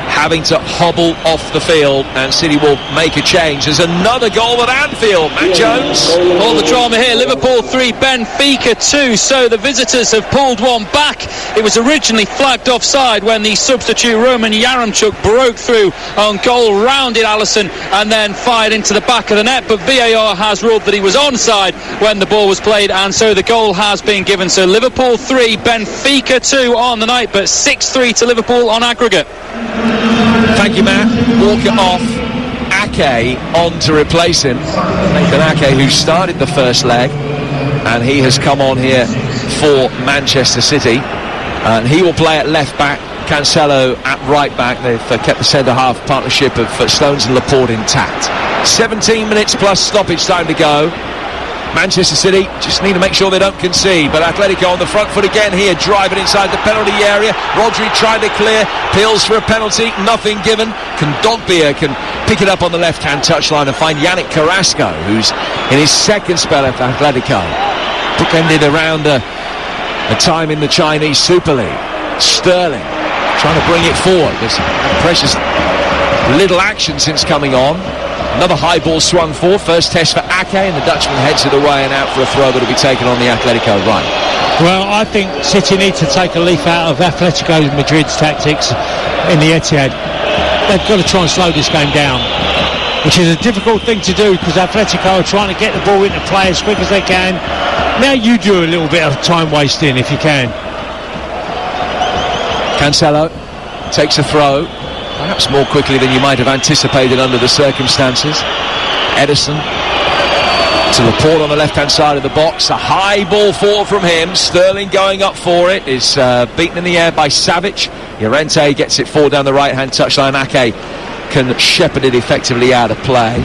having to hobble off the field, and City will make a change. There's another goal at Anfield. Matt Jones. All the drama here. Liverpool 3, Benfica 2. So the visitors have pulled one back. It was originally flagged offside when the substitute Roman Yaremchuk broke through on goal, rounded Alisson, and then fired into the back of the net. But VAR has ruled that he was onside when the ball was played, and so the goal has been given. So Liverpool 3, Benfica 2 on the night, but 6-3 to Liverpool on aggregate. Thank you, Matt. Walker off, Ake on to replace him. Nathan Ake, who started the first leg, and he has come on here for Manchester City, and he will play at left back, Cancelo at right back. They've kept the centre-half partnership of Stones and Laporte intact. 17 minutes plus stoppage time to go. Manchester City just need to make sure they don't concede, but Atletico on the front foot again here, driving inside the penalty area. Rodri trying to clear, peels for a penalty, nothing given. Kondogbia can pick it up on the left-hand touchline and find Yannick Carrasco, who's in his second spell at Atletico. Bookended around a time in the Chinese Super League. Sterling trying to bring it forward. There's precious little action since coming on. Another high ball swung for, first test for Ake, and the Dutchman heads it away and out for a throw that will be taken on the Atletico right. Well, I think City need to take a leaf out of Atletico Madrid's tactics in the Etihad. They've got to try and slow this game down, which is a difficult thing to do because Atletico are trying to get the ball into play as quick as they can. Now you do a little bit of time wasting if you can. Cancelo takes a throw, perhaps more quickly than you might have anticipated under the circumstances. Ederson to Laporte on the left-hand side of the box. A high ball forward from him. Sterling going up for it. Is beaten in the air by Savic. Llorente gets it forward down the right-hand touchline. Ake can shepherd it effectively out of play.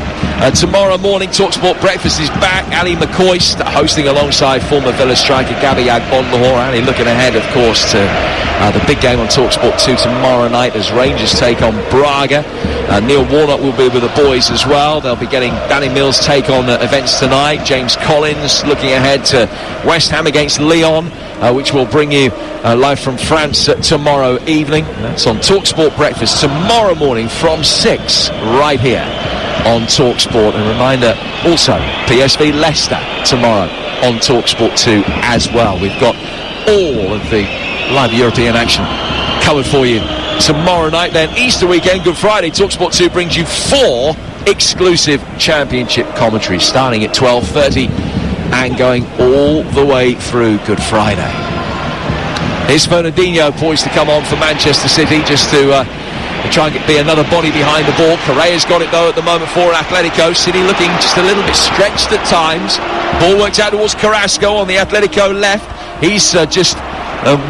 Tomorrow morning, TalkSport Breakfast is back. Ali McCoist hosting alongside former Villa striker Gabi Agbonlahor. Ali looking ahead, of course, to the big game on TalkSport 2 tomorrow night as Rangers take on Braga. Neil Warnock will be with the boys as well. They'll be getting Danny Mills' take on events tonight. James Collins looking ahead to West Ham against Lyon, which will bring you live from France tomorrow evening. That's on TalkSport Breakfast tomorrow morning from 6 right here on TalkSport. And reminder also, PSV Leicester tomorrow on TalkSport 2 as well. We've got all of the live European action covered for you tomorrow night. Then Easter weekend, Good Friday, TalkSport 2 brings you 4 exclusive championship commentaries starting at 12:30 and going all the way through Good Friday. Here's Fernandinho poised to come on for Manchester City just to try and be another body behind the ball. Correa's got it though at the moment for Atletico. City looking just a little bit stretched at times. Ball works out towards Carrasco on the Atletico left. He's just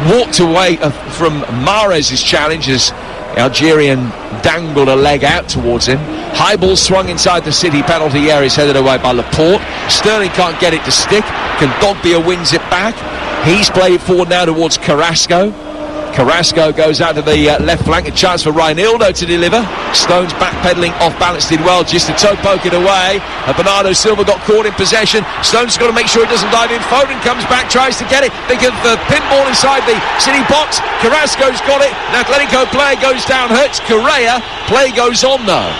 walked away from Mahrez's challenge as Algerian dangled a leg out towards him. High ball swung inside the City penalty area, is headed away by Laporte. Sterling can't get it to stick. Kondogbia wins it back. He's played it forward now towards Carrasco. Carrasco goes out to the left flank, a chance for Reinildo to deliver. Stones backpedaling off balance, did well just to toe poke it away. Bernardo Silva got caught in possession. Stones got to make sure he doesn't dive in. Foden comes back, tries to get it. They give the pinball inside the City box. Carrasco's got it. An Atletico player goes down, hurts Correa. Play goes on though.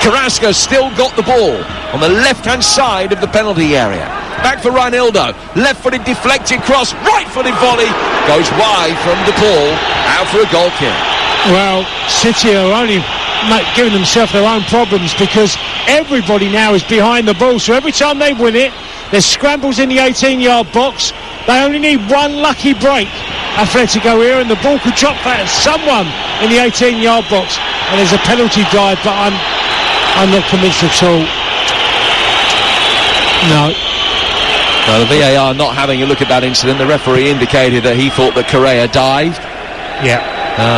Carrasco still got the ball on the left-hand side of the penalty area. Back for Reinildo. Left-footed deflected cross. Right-footed volley. Goes wide from De Paul. Out for a goal kick. Well, City are only giving themselves their own problems because everybody now is behind the ball. So every time they win it, there's scrambles in the 18-yard box. They only need one lucky break. Atletico here, and the ball could drop back at someone in the 18-yard box. And there's a penalty dive, but I'm not convinced at all. No. Well, the VAR not having a look at that incident. The referee indicated that he thought that Correa dived. Yeah.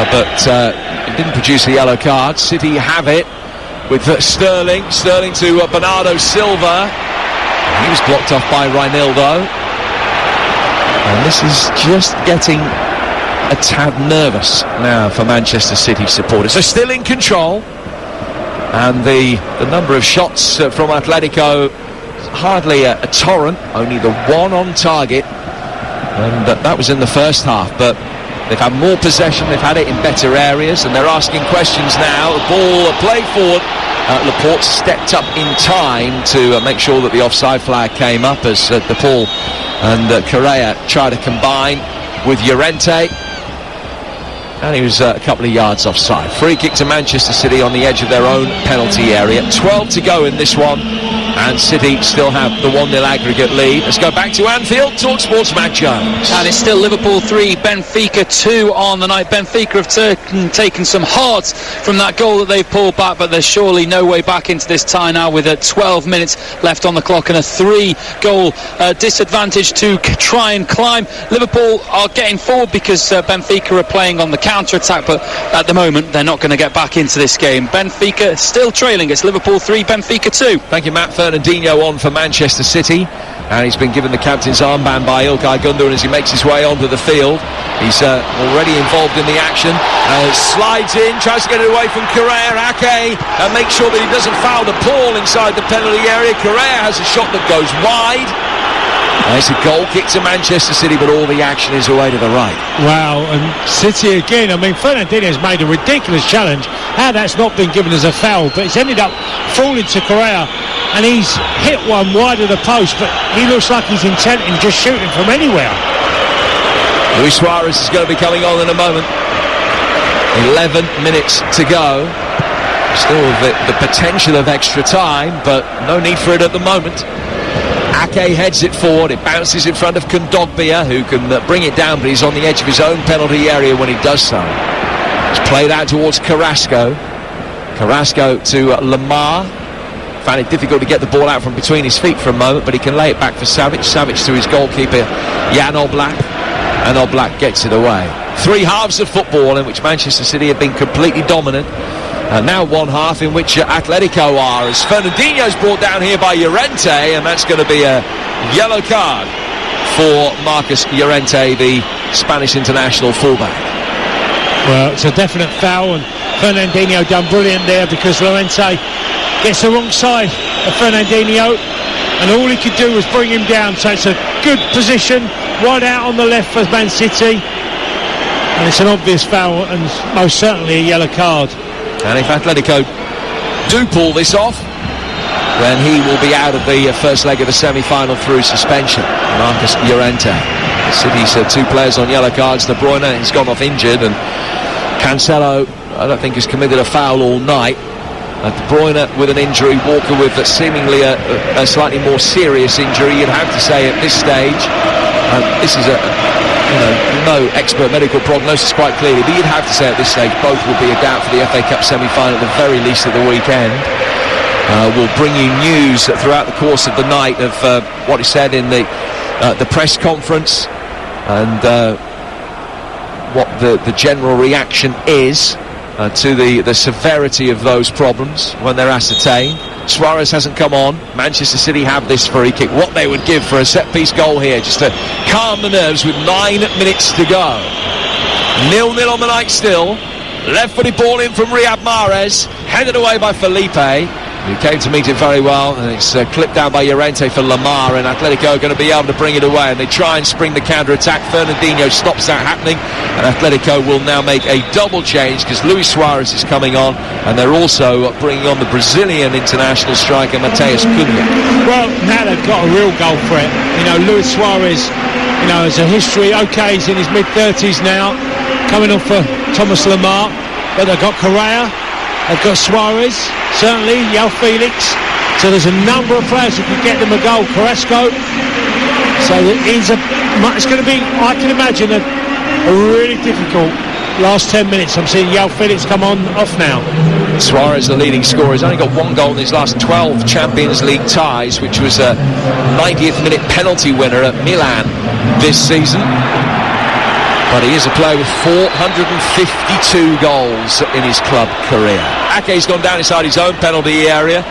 But it didn't produce a yellow card. City have it with Sterling. Sterling to Bernardo Silva. He was blocked off by Reinildo. And this is just getting a tad nervous now for Manchester City supporters. So still in control. And the number of shots from Atletico, hardly a torrent, only the one on target, and that was in the first half. But they've had more possession, they've had it in better areas, and they're asking questions now. The ball played forward. Laporte stepped up in time to make sure that the offside flag came up as De Paul and Correa tried to combine with Llorente. And he was a couple of yards offside. Free kick to Manchester City on the edge of their own penalty area. 12 to go in this one. And City still have the 1-0 aggregate lead. Let's go back to Anfield. TalkSport's Matt Jones. And it's still Liverpool 3, Benfica 2 on the night. Benfica have taken some heart from that goal that they've pulled back, but there's surely no way back into this tie now with 12 minutes left on the clock and a 3-goal disadvantage to try and climb. Liverpool are getting forward because Benfica are playing on the counter-attack, but at the moment they're not going to get back into this game. Benfica still trailing. It's Liverpool 3, Benfica 2. Thank you, Matt. Fernandinho on for Manchester City, and he's been given the captain's armband by Ilkay Gundogan as he makes his way onto the field. He's already involved in the action, slides in, tries to get it away from Correa. Ake makes sure that he doesn't foul De Paul inside the penalty area. Correa has a shot that goes wide. It's a goal kick to Manchester City, but all the action is away to the right. Wow, and City again. I mean, Fernandinho's made a ridiculous challenge. How that's not been given as a foul, but it's ended up falling to Correa, and he's hit one wide of the post, but he looks like he's intent in just shooting from anywhere. Luis Suarez is going to be coming on in a moment. 11 minutes to go. Still the potential of extra time, but no need for it at the moment. Ake heads it forward, it bounces in front of Kondogbia, who can bring it down, but he's on the edge of his own penalty area when he does so. It's played out towards Carrasco. Carrasco to Lamar. Found it difficult to get the ball out from between his feet for a moment, but he can lay it back for Savic. Savic to his goalkeeper, Jan Oblak. And Oblak gets it away. 3 halves of football in which Manchester City have been completely dominant. Now 1 half in which Atletico are, as Fernandinho's brought down here by Llorente, and that's going to be a yellow card for Marcus Llorente, the Spanish international fullback. Well, it's a definite foul, and Fernandinho done brilliant there, because Llorente gets the wrong side of Fernandinho, and all he could do was bring him down. So it's a good position, wide out on the left for Man City, and it's an obvious foul and most certainly a yellow card. And if Atletico do pull this off, then he will be out of the first leg of the semi-final through suspension. Marcus Llorente. City's two players on yellow cards. De Bruyne has gone off injured, and Cancelo, I don't think, has committed a foul all night. De Bruyne with an injury, Walker with seemingly a slightly more serious injury. You'd have to say at this stage, this is no expert medical prognosis quite clearly, but you'd have to say at this stage both will be a doubt for the FA Cup semi-final at the very least at the weekend. We'll bring you news throughout the course of the night of what is said in the press conference, and what the general reaction is to the severity of those problems when they're ascertained. Suarez hasn't come on. Manchester City have this free kick. What they would give for a set-piece goal here, just to calm the nerves with 9 minutes to go. 0-0 on the night still. Left-footed ball in from Riyad Mahrez, headed away by Felipe, who came to meet it very well, and it's clipped down by Llorente for Lamar, and Atletico are going to be able to bring it away, and they try and spring the counter-attack. Fernandinho stops that happening, and Atletico will now make a double change because Luis Suarez is coming on, and they're also bringing on the Brazilian international striker Matheus Cunha. Well, now they've got a real goal threat. Luis Suarez, has a history. Okay, he's in his mid-30s now, coming off for Thomas Lemar, but they've got Correa, they've got Suarez, certainly, João Felix. So there's a number of players who can get them a goal. Carrasco. So it's going to be, I can imagine, a really difficult last 10 minutes. I'm seeing João Felix come off now. Suarez, the leading scorer, has only got one goal in his last 12 Champions League ties, which was a 90th minute penalty winner at Milan this season. But he is a player with 452 goals in his club career. Ake's gone down inside his own penalty area.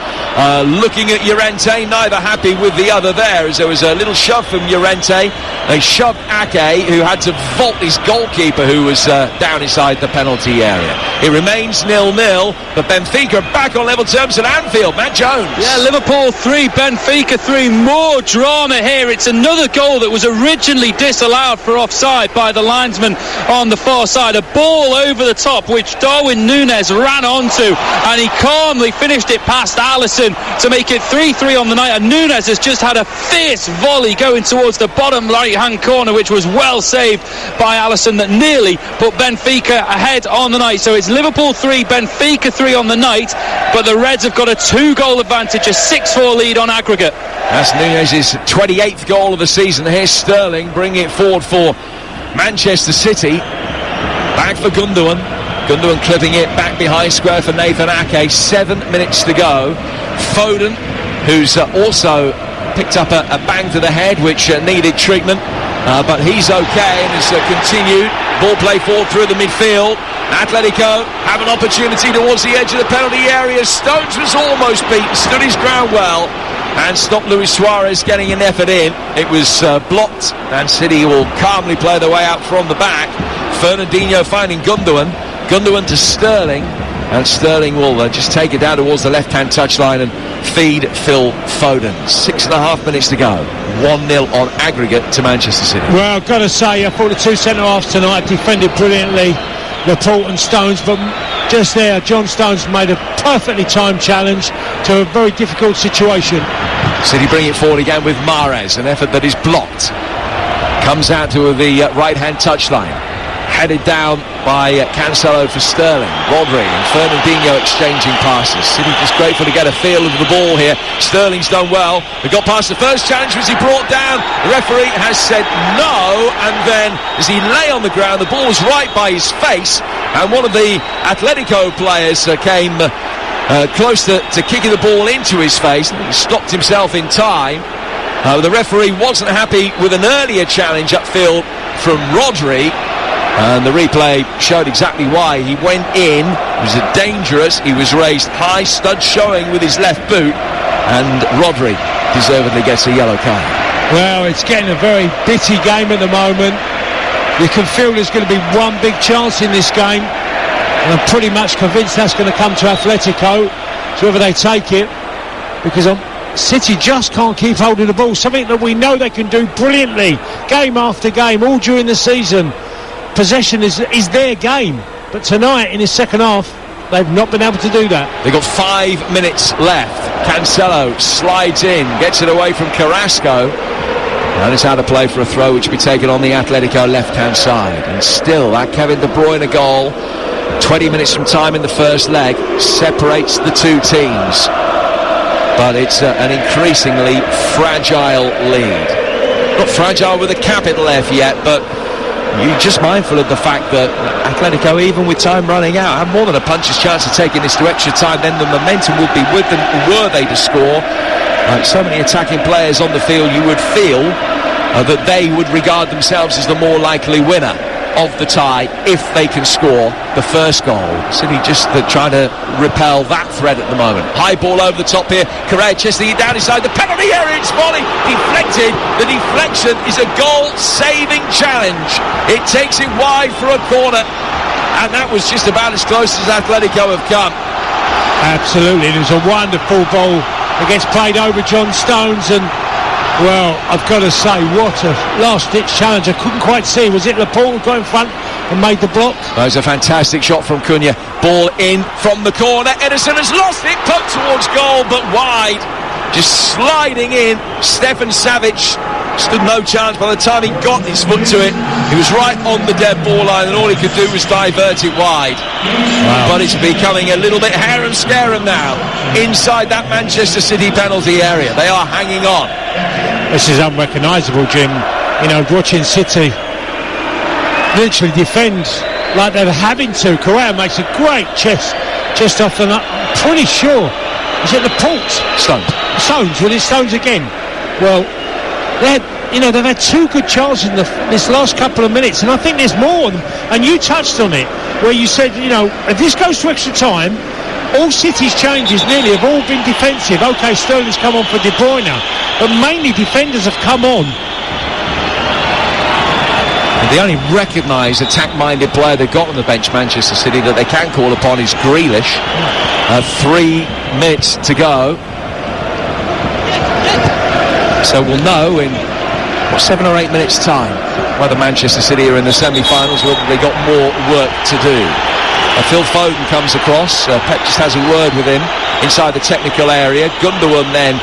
Looking at Llorente, neither happy with the other there, as there was a little shove from Llorente. They shoved Ake, who had to vault his goalkeeper, who was down inside the penalty area. It remains 0-0, but Benfica back on level terms at Anfield. Matt Jones. Yeah, Liverpool 3, Benfica 3. More drama here. It's another goal that was originally disallowed for offside by the linesman on the far side. A ball over the top, which Darwin Núñez ran onto, and he calmly finished it past Alisson to make it 3-3 on the night. And Núñez has just had a fierce volley going towards the bottom right-hand corner, which was well saved by Alisson, that nearly put Benfica ahead on the night. So it's Liverpool 3, Benfica 3 on the night, but the Reds have got a 2-goal advantage, a 6-4 lead on aggregate. That's Núñez's 28th goal of the season. Here's Sterling bringing it forward for Manchester City. Back for Gundogan. Gundogan clipping it back behind square for Nathan Ake. 7 minutes to go. Foden, who's also picked up a bang to the head, which needed treatment, but he's okay and has continued. Ball play forward through the midfield. Atletico have an opportunity towards the edge of the penalty area. Stones was almost beaten, stood his ground well, and stopped Luis Suarez getting an effort in. It was blocked, and City will calmly play their way out from the back. Fernandinho finding Gundogan to Sterling, and Sterling will just take it down towards the left-hand touchline and feed Phil Foden. 6.5 minutes to go. 1-0 on aggregate to Manchester City. Well, I've got to say, I thought the two centre-halves tonight defended brilliantly, Laporte and Stones, but just there, John Stones made a perfectly timed challenge to a very difficult situation. City bring it forward again with Mahrez, an effort that is blocked. Comes out to the right-hand touchline. Headed down by Cancelo for Sterling. Rodri and Fernandinho exchanging passes. City just grateful to get a feel of the ball here. Sterling's done well. They got past the first challenge, was he brought down? The referee has said no, and then as he lay on the ground, the ball was right by his face, and one of the Atletico players came close to kicking the ball into his face. He stopped himself in time. The referee wasn't happy with an earlier challenge upfield from Rodri, and the replay showed exactly why. He went in, it was dangerous, he was raised high, stud showing with his left boot, and Rodri deservedly gets a yellow card. Well, it's getting a very bitty game at the moment. You can feel there's going to be one big chance in this game. And I'm pretty much convinced that's going to come to Atletico. So whether they take it, because City just can't keep holding the ball, something that we know they can do brilliantly, game after game, all during the season. Possession is their game, but tonight in the second half they've not been able to do that. They've got 5 minutes left. Cancelo slides in, gets it away from Carrasco, and it's out of play for a throw which will be taken on the Atletico left-hand side. And still that Kevin De Bruyne goal, 20 minutes from time in the first leg, separates the two teams. But it's an increasingly fragile lead. Not fragile with a capital F yet, but you're just mindful of the fact that Atletico, even with time running out, have more than a puncher's chance of taking this to extra time. Then the momentum would be with them were they to score. So many attacking players on the field, you would feel that they would regard themselves as the more likely winner of the tie if they can score the first goal. City just trying to repel that threat at the moment. High ball over the top here. Correa chesting it down inside the penalty area. It's volley deflected. The deflection is a goal-saving challenge. It takes it wide for a corner, and that was just about as close as Atletico have come. Absolutely. It was a wonderful ball. It gets played over John Stones, and well, I've got to say, what a last-ditch challenge. I couldn't quite see. Was it Laporte who got in front and made the block? That was a fantastic shot from Cunha. Ball in from the corner. Ederson has lost it. Poked towards goal, but wide. Just sliding in. Stefan Savic stood no chance. By the time he got his foot to it, he was right on the dead ball line, and all he could do was divert it wide. Wow. But it's becoming a little bit harum-scarum now inside that Manchester City penalty area. They are hanging on. This is unrecognisable, Jim. You know, watching City literally defend like they're having to. Correa makes a great chest off the nut. I'm pretty sure. Is it Laporte? Stones. Well, it's Stones again. Well, they've had 2 good chances in this last couple of minutes, and I think there's more. And you touched on it, where you said, if this goes to extra time, all City's changes nearly have all been defensive. OK, Sterling's come on for De Bruyne, but mainly defenders have come on. And the only recognised attack-minded player they've got on the bench, Manchester City, that they can call upon is Grealish. 3 minutes to go. So we'll know in 7 or 8 minutes' time whether Manchester City are in the semi-finals or whether they've got more work to do. Phil Foden comes across. Pep just has a word with him inside the technical area. Gundogan then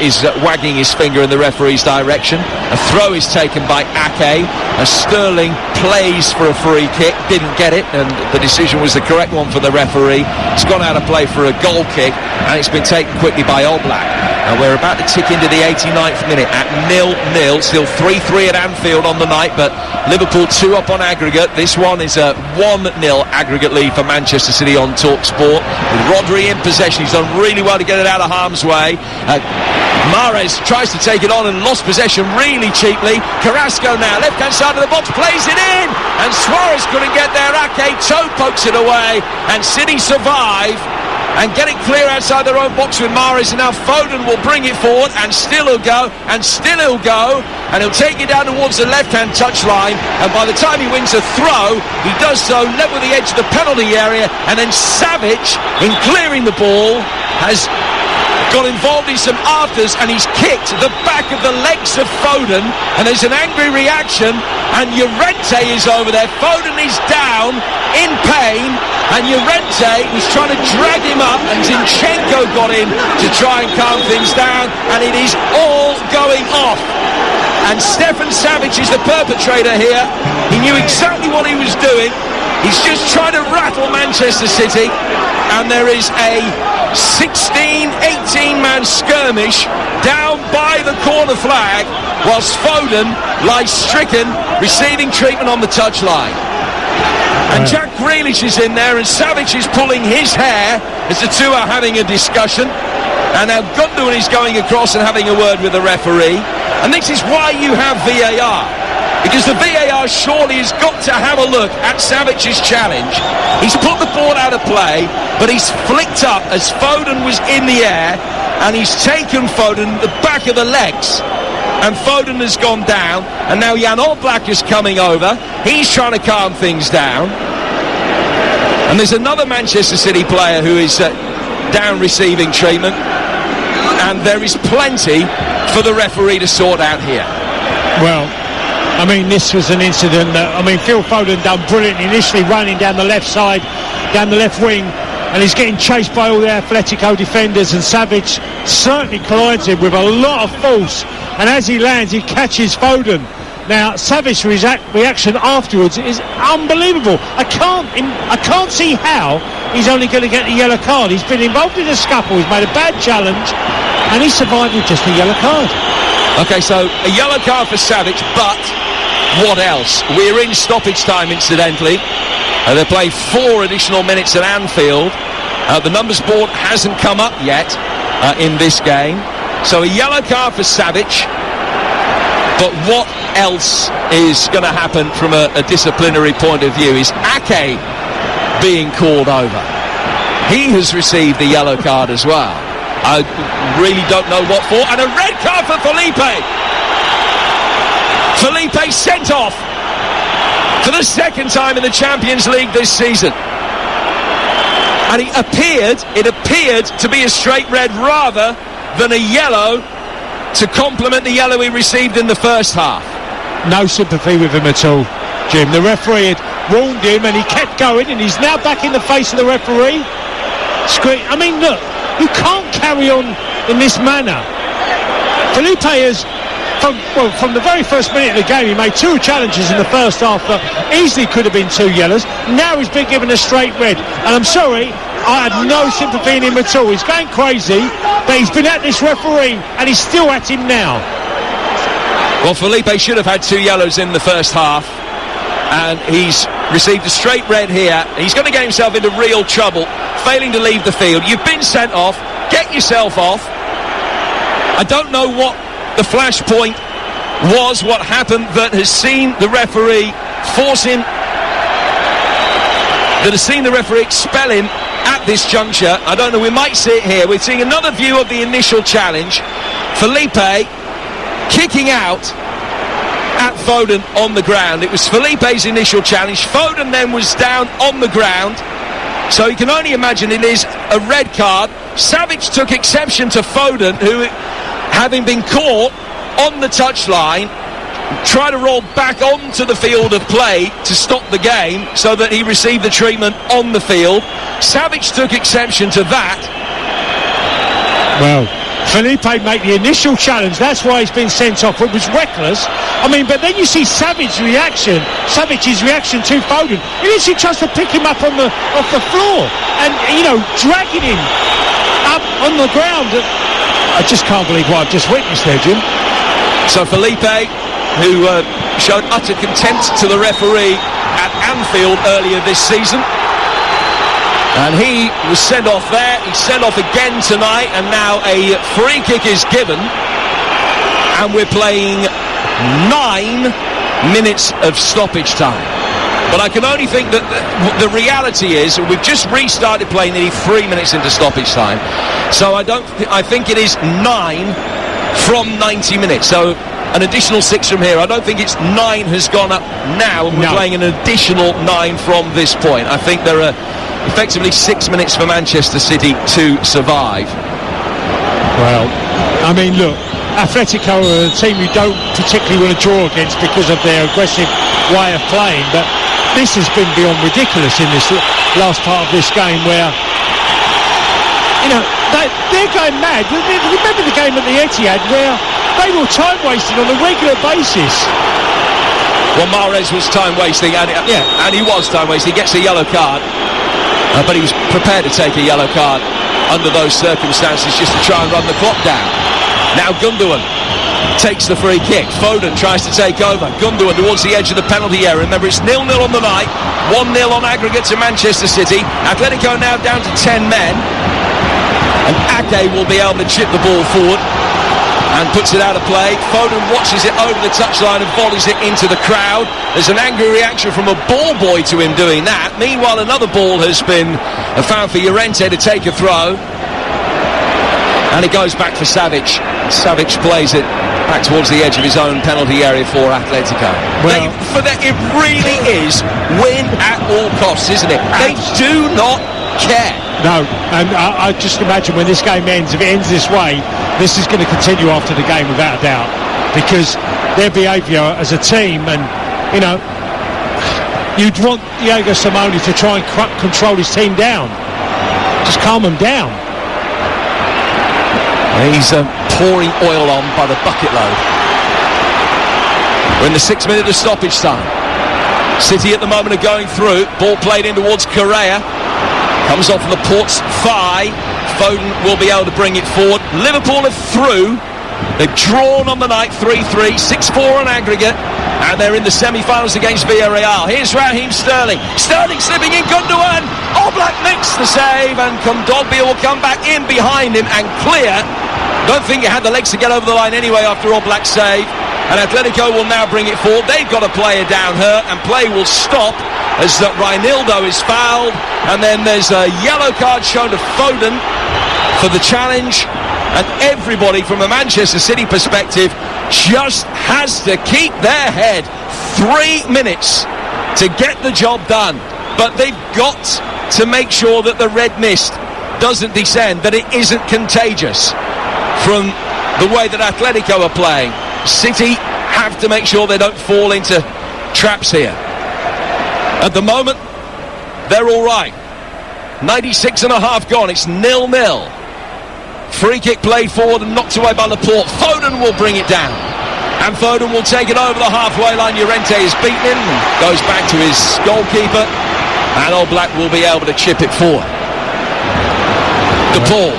is wagging his finger in the referee's direction. A throw is taken by Ake. Sterling plays for a free kick, didn't get it, and the decision was the correct one for the referee. It's gone out of play for a goal kick, and it's been taken quickly by Oblak. And we're about to tick into the 89th minute at 0-0. Still 3-3 at Anfield on the night, but Liverpool 2 up on aggregate. This one is a 1-0 aggregate lead for Manchester City on TalkSport. With Rodri in possession, he's done really well to get it out of harm's way. Mahrez tries to take it on and lost possession really cheaply. Carrasco now, left-hand side of the box, plays it in, and Suarez couldn't get there. Ake toe pokes it away, and City survive and get it clear outside their own box with Mahrez, and now Foden will bring it forward, and still he'll go, and he'll take it down towards the left-hand touchline, and by the time he wins a throw, he does so level the edge of the penalty area, and then Savic, in clearing the ball, has got involved in some afters, and he's kicked the back of the legs of Foden, and there's an angry reaction, and Llorente is over there. Foden is down in pain, and Llorente was trying to drag him up, and Zinchenko got in to try and calm things down, and it is all going off. And Stefan Savic is the perpetrator here. He knew exactly what he was doing. He's just trying to rattle Manchester City, and there is a 16-18-man skirmish down by the corner flag, whilst Foden lies stricken, receiving treatment on the touchline. And Jack Grealish is in there, and Savic is pulling his hair as the two are having a discussion. And now Gundogan is going across and having a word with the referee. And this is why you have VAR. Because the VAR surely has got to have a look at Savic's challenge. He's put the ball out of play, but he's flicked up as Foden was in the air, and he's taken Foden the back of the legs. And Foden has gone down, and now Jan Oblak is coming over. He's trying to calm things down. And there's another Manchester City player who is down receiving treatment, and there is plenty for the referee to sort out here. Well, I mean, this was an incident that, Phil Foden done brilliant initially, running down the left side, down the left wing, and he's getting chased by all the Atletico defenders, and Savage certainly collides him with a lot of force, and as he lands he catches Foden. Now Savage's reaction afterwards is unbelievable. I can't see how he's only going to get the yellow card. He's been involved in a scuffle, he's made a bad challenge, and he survived with just a yellow card. Okay, so a yellow card for Savage, but what else? We're in stoppage time, incidentally. They play 4 additional minutes at Anfield. The numbers board hasn't come up yet in this game. So a yellow card for Savage. But what else is going to happen from a disciplinary point of view? Is Ake being called over? He has received the yellow card as well. I really don't know what for. And a red card for Felipe. Felipe sent off for the second time in the Champions League this season. And it appeared to be a straight red rather than a yellow to complement the yellow he received in the first half. No sympathy with him at all, Jim. The referee had warned him and he kept going, and he's now back in the face of the referee. Look, you can't carry on in this manner. Felipe has, from the very first minute of the game, he made 2 challenges in the first half that easily could have been 2 yellows. Now he's been given a straight red, and I'm sorry, I had no sympathy in him at all. He's going crazy, but he's been at this referee and he's still at him now. Well, Felipe should have had 2 yellows in the first half, and he's received a straight red here. He's going to get himself into real trouble, failing to leave the field. You've been sent off, get yourself off. I don't know what the flashpoint was, what happened that has seen the referee expel him at this juncture. I don't know, we might see it here. We're seeing another view of the initial challenge. Felipe kicking out at Foden on the ground. It was Felipe's initial challenge. Foden then was down on the ground, so you can only imagine it is a red card. Savage took exception to Foden, who, having been caught on the touchline, tried to roll back onto the field of play to stop the game, so that he received the treatment on the field. Savage took exception to that. Well, Felipe made the initial challenge, that's why he's been sent off. It was reckless. But then you see Savage's reaction to Foden. He literally tries to pick him up off the floor and, dragging him up on the ground. I just can't believe what I've just witnessed there, Jim. So Felipe, who showed utter contempt to the referee at Anfield earlier this season, and he was sent off there. He's sent off again tonight, and now a free kick is given, and we're playing 9 minutes of stoppage time. But I can only think that the reality is we've just restarted playing nearly 3 minutes into stoppage time, so I think it is 9 from 90 minutes, so an additional 6 from here. I don't think it's 9 has gone up now, and we're playing an additional 9 from this point. I think there are effectively 6 minutes for Manchester City to survive. Well, look, Atletico are a team you don't particularly want to draw against because of their aggressive way of playing, but this has been beyond ridiculous in this last part of this game, where they're going mad. Remember the game at the Etihad where they were time wasting on a regular basis. Well, Mahrez was time wasting, and he was time wasting. He gets a yellow card, but he was prepared to take a yellow card under those circumstances just to try and run the clock down. Now Gundogan takes the free kick. Foden tries to take over. Gundogan towards the edge of the penalty area. Remember, it's 0-0 on the night, 1-0 on aggregate to Manchester City. Atletico now down to 10 men, and Ake will be able to chip the ball forward and puts it out of play. Foden watches it over the touchline and volleys it into the crowd. There's an angry reaction from a ball boy to him doing that. Meanwhile, another ball has been found for Llorente to take a throw, and it goes back for Savage. Savage plays it back towards the edge of his own penalty area for Atletico. Well, It really is win at all costs, isn't it? They do not care. No, and I just imagine when this game ends, if it ends this way, this is going to continue after the game without a doubt, because their behaviour as a team, and you know, you'd want Diego Simeone to try and control his team down, just calm them down. He's pouring oil on by the bucket load. We're in the 6th minute of stoppage time. City at the moment are going through. Ball played in towards Correa. Comes off from the Port's thigh. Foden will be able to bring it forward. Liverpool are through. They've drawn on the night 3-3, 6-4 on aggregate, and they're in the semi-finals against Villarreal. Here's Raheem Sterling. Sterling slipping in, Gundogan. Oblak makes the save, and Kondogbia will come back in behind him and clear. Don't think he had the legs to get over the line anyway after Oblak's save. And Atletico will now bring it forward. They've got a player down here, and play will stop as Reinildo is fouled. And then there's a yellow card shown to Foden for the challenge. And everybody from a Manchester City perspective just has to keep their head. 3 minutes to get the job done. But they've got to make sure that the red mist doesn't descend, that it isn't contagious from the way that Atletico are playing. City have to make sure they don't fall into traps here. At the moment, they're all right. 96 and a half gone. It's 0-0. Free kick played forward and knocked away by Laporte. Foden will bring it down. And Foden will take it over the halfway line. Llorente is beaten him and goes back to his goalkeeper. And Oblak will be able to chip it forward. De Paul.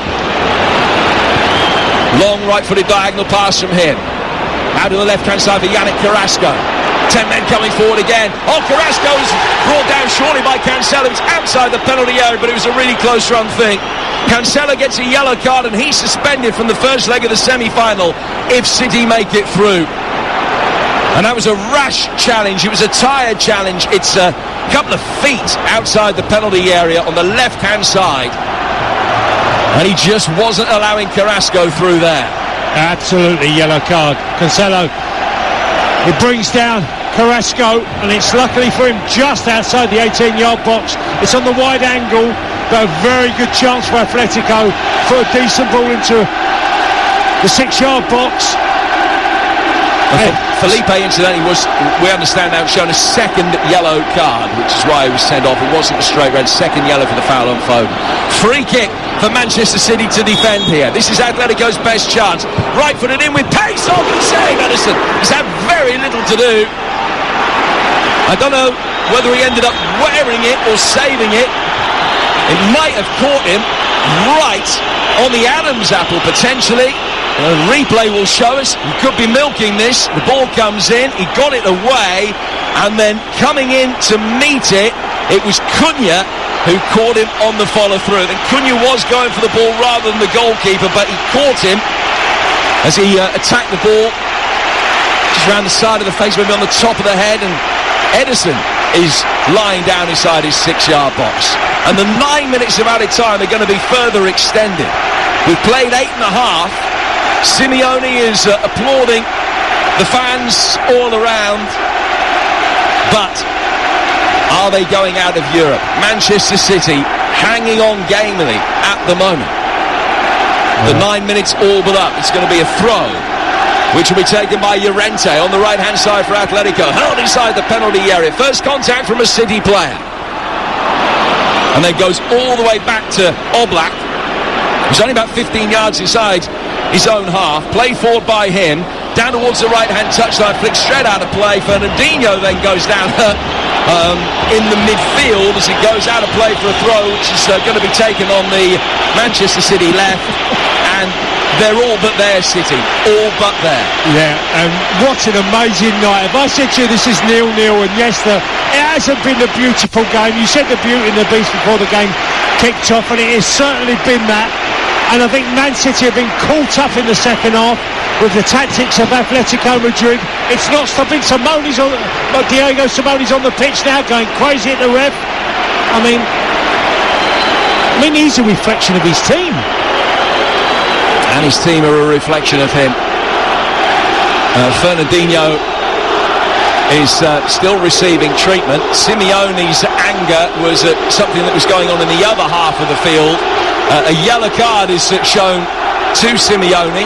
Long right-footed diagonal pass from him. Out to the left-hand side for Yannick Carrasco. 10 men coming forward again. Oh, Carrasco is brought down shortly by Cancelo. It's outside the penalty area, but it was a really close run thing. Cancelo gets a yellow card and he's suspended from the first leg of the semi-final if City make it through. And that was a rash challenge. It was a tired challenge. It's a couple of feet outside the penalty area on the left-hand side. And he just wasn't allowing Carrasco through there. Absolutely yellow card. Cancelo, it brings down Carrasco, and it's luckily for him just outside the 18-yard box. It's on the wide angle, but a very good chance for Atletico for a decent ball into the 6-yard box. Felipe, incidentally, we understand now, shown a second yellow card, which is why he was sent off. It wasn't a straight red. Second yellow for the foul on Foden. Free kick for Manchester City to defend here. This is Atletico's best chance. Right-footed in with pace. Oh, good save, Edison. He's had very little to do. I don't know whether he ended up wearing it or saving it. It might have caught him right on the Adams apple, potentially. The replay will show us. He could be milking this. The ball comes in. He got it away. And then coming in to meet it, it was Cunha who caught him on the follow-through. And Cunha was going for the ball rather than the goalkeeper, but he caught him as he attacked the ball just around the side of the face, maybe on the top of the head. And Edison is lying down inside his 6-yard box. And the 9 minutes of added time are going to be further extended. We've played 8.5. Simeone is applauding the fans all around, but are they going out of Europe? Manchester City hanging on gamely at the moment. The 9 minutes all but up. It's going to be a throw, which will be taken by Llorente on the right-hand side for Atletico, held inside the penalty area. First contact from a City player, and then goes all the way back to Oblak. He's only about 15 yards inside his own half. Play forward by him, down towards the right-hand touchline, flicks straight out of play. Fernandinho then goes down in the midfield as it goes out of play for a throw, which is going to be taken on the Manchester City left. And they're all but there, City. All but there. Yeah, and what an amazing night. If I said to you this is 0-0, and yes, it hasn't been a beautiful game. You said the beauty and the beast before the game kicked off, and it has certainly been that. And I think Man City have been caught up in the second half with the tactics of Atletico Madrid. It's not stopping. Diego Simone's on the pitch now, going crazy at the ref. I mean, he's a reflection of his team. And his team are a reflection of him. Fernandinho is still receiving treatment. Simeone's anger was at something that was going on in the other half of the field. A yellow card is shown to Simeone,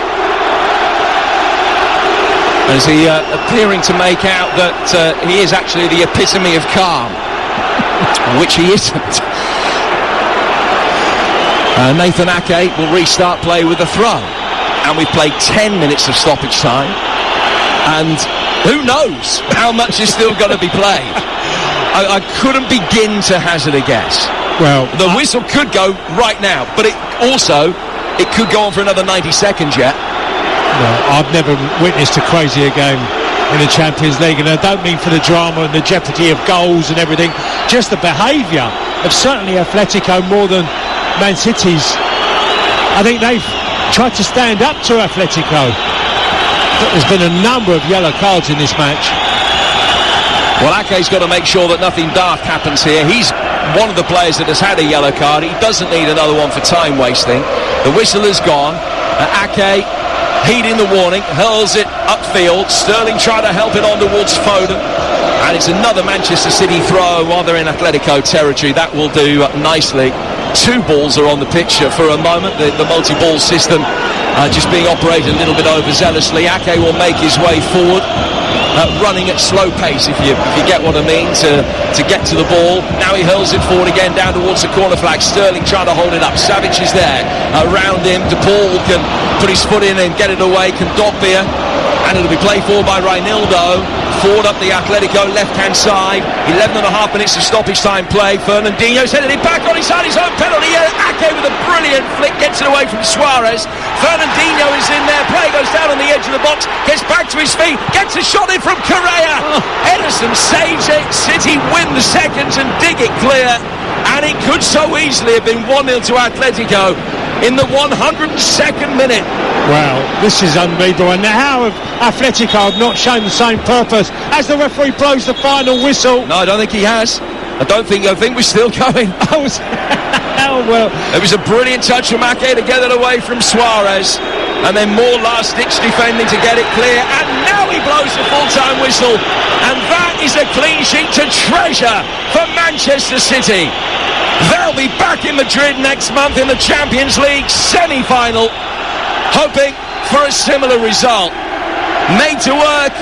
as he appearing to make out that he is actually the epitome of calm, which he isn't. Nathan Ake will restart play with a throw, and we've played 10 minutes of stoppage time, and who knows how much is still going to be played. I couldn't begin to hazard a guess. Well, the whistle could go right now, but it could go on for another 90 seconds yet. No, I've never witnessed a crazier game in the Champions League, and I don't mean for the drama and the jeopardy of goals and everything, just the behaviour of certainly Atletico more than Man City's. I think they've tried to stand up to Atletico. There's been a number of yellow cards in this match. Well, Ake's got to make sure that nothing daft happens here. He's one of the players that has had a yellow card. He doesn't need another one for time wasting. The whistle is gone. Ake, heeding the warning, hurls it upfield. Sterling trying to help it on towards Foden. And it's another Manchester City throw while they're in Atletico territory. That will do nicely. Two balls are on the pitch for a moment. The multi-ball system just being operated a little bit overzealously. Ake will make his way forward, running at slow pace, if you get what I mean, to get to the ball. Now he hurls it forward again down towards the corner flag. Sterling trying to hold it up. Savic is there. Around him, De Paul can put his foot in and get it away. Kondogbia, and it'll be played forward by Reinildo. Forward up the Atletico left-hand side. 11.5 minutes of stoppage time play. Fernandinho's headed it back on his own penalty. Ake with a brilliant flick gets it away from Suarez. Fernandinho is in there. Play goes down on the edge of the box. Gets back to his feet. Gets a shot in from Correa. Ederson saves it. City win the seconds and dig it clear. And it could so easily have been 1-0 to Atletico in the 102nd minute. Wow, this is unbelievable. And how have Atletico not shown the same purpose as the referee blows the final whistle? No, I don't think he has. I think we're still going. Oh, well. It was a brilliant touch from Ake to get it away from Suarez. And then more last-ditch defending to get it clear. And now he blows the full-time whistle. And that is a clean sheet to treasure for Manchester City. They'll be back in Madrid next month in the Champions League semi-final, hoping for a similar result. Made to work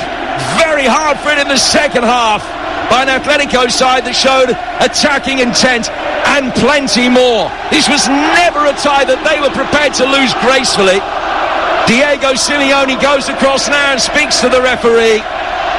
very hard for it in the second half by an Atletico side that showed attacking intent and plenty more. This was never a tie that they were prepared to lose gracefully. Diego Simeone goes across now and speaks to the referee.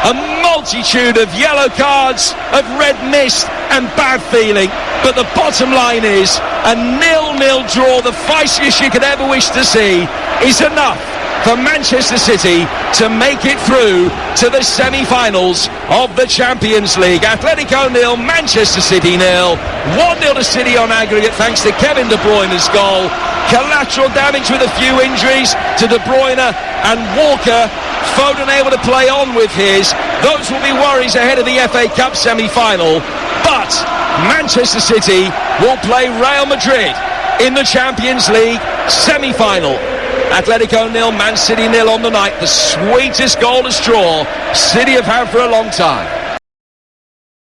A multitude of yellow cards, of red mist and bad feeling. But the bottom line is a 0-0 draw, the feistiest you could ever wish to see, is enough for Manchester City to make it through to the semi-finals of the Champions League. Atletico 0, Manchester City 0. 1-0 to City on aggregate thanks to Kevin De Bruyne's goal. Collateral damage with a few injuries to De Bruyne and Walker. Foden able to play on with his. Those will be worries ahead of the FA Cup semi-final. But Manchester City will play Real Madrid in the Champions League semi-final. Atletico 0, Man City 0 on the night. The sweetest goalless draw City have had for a long time.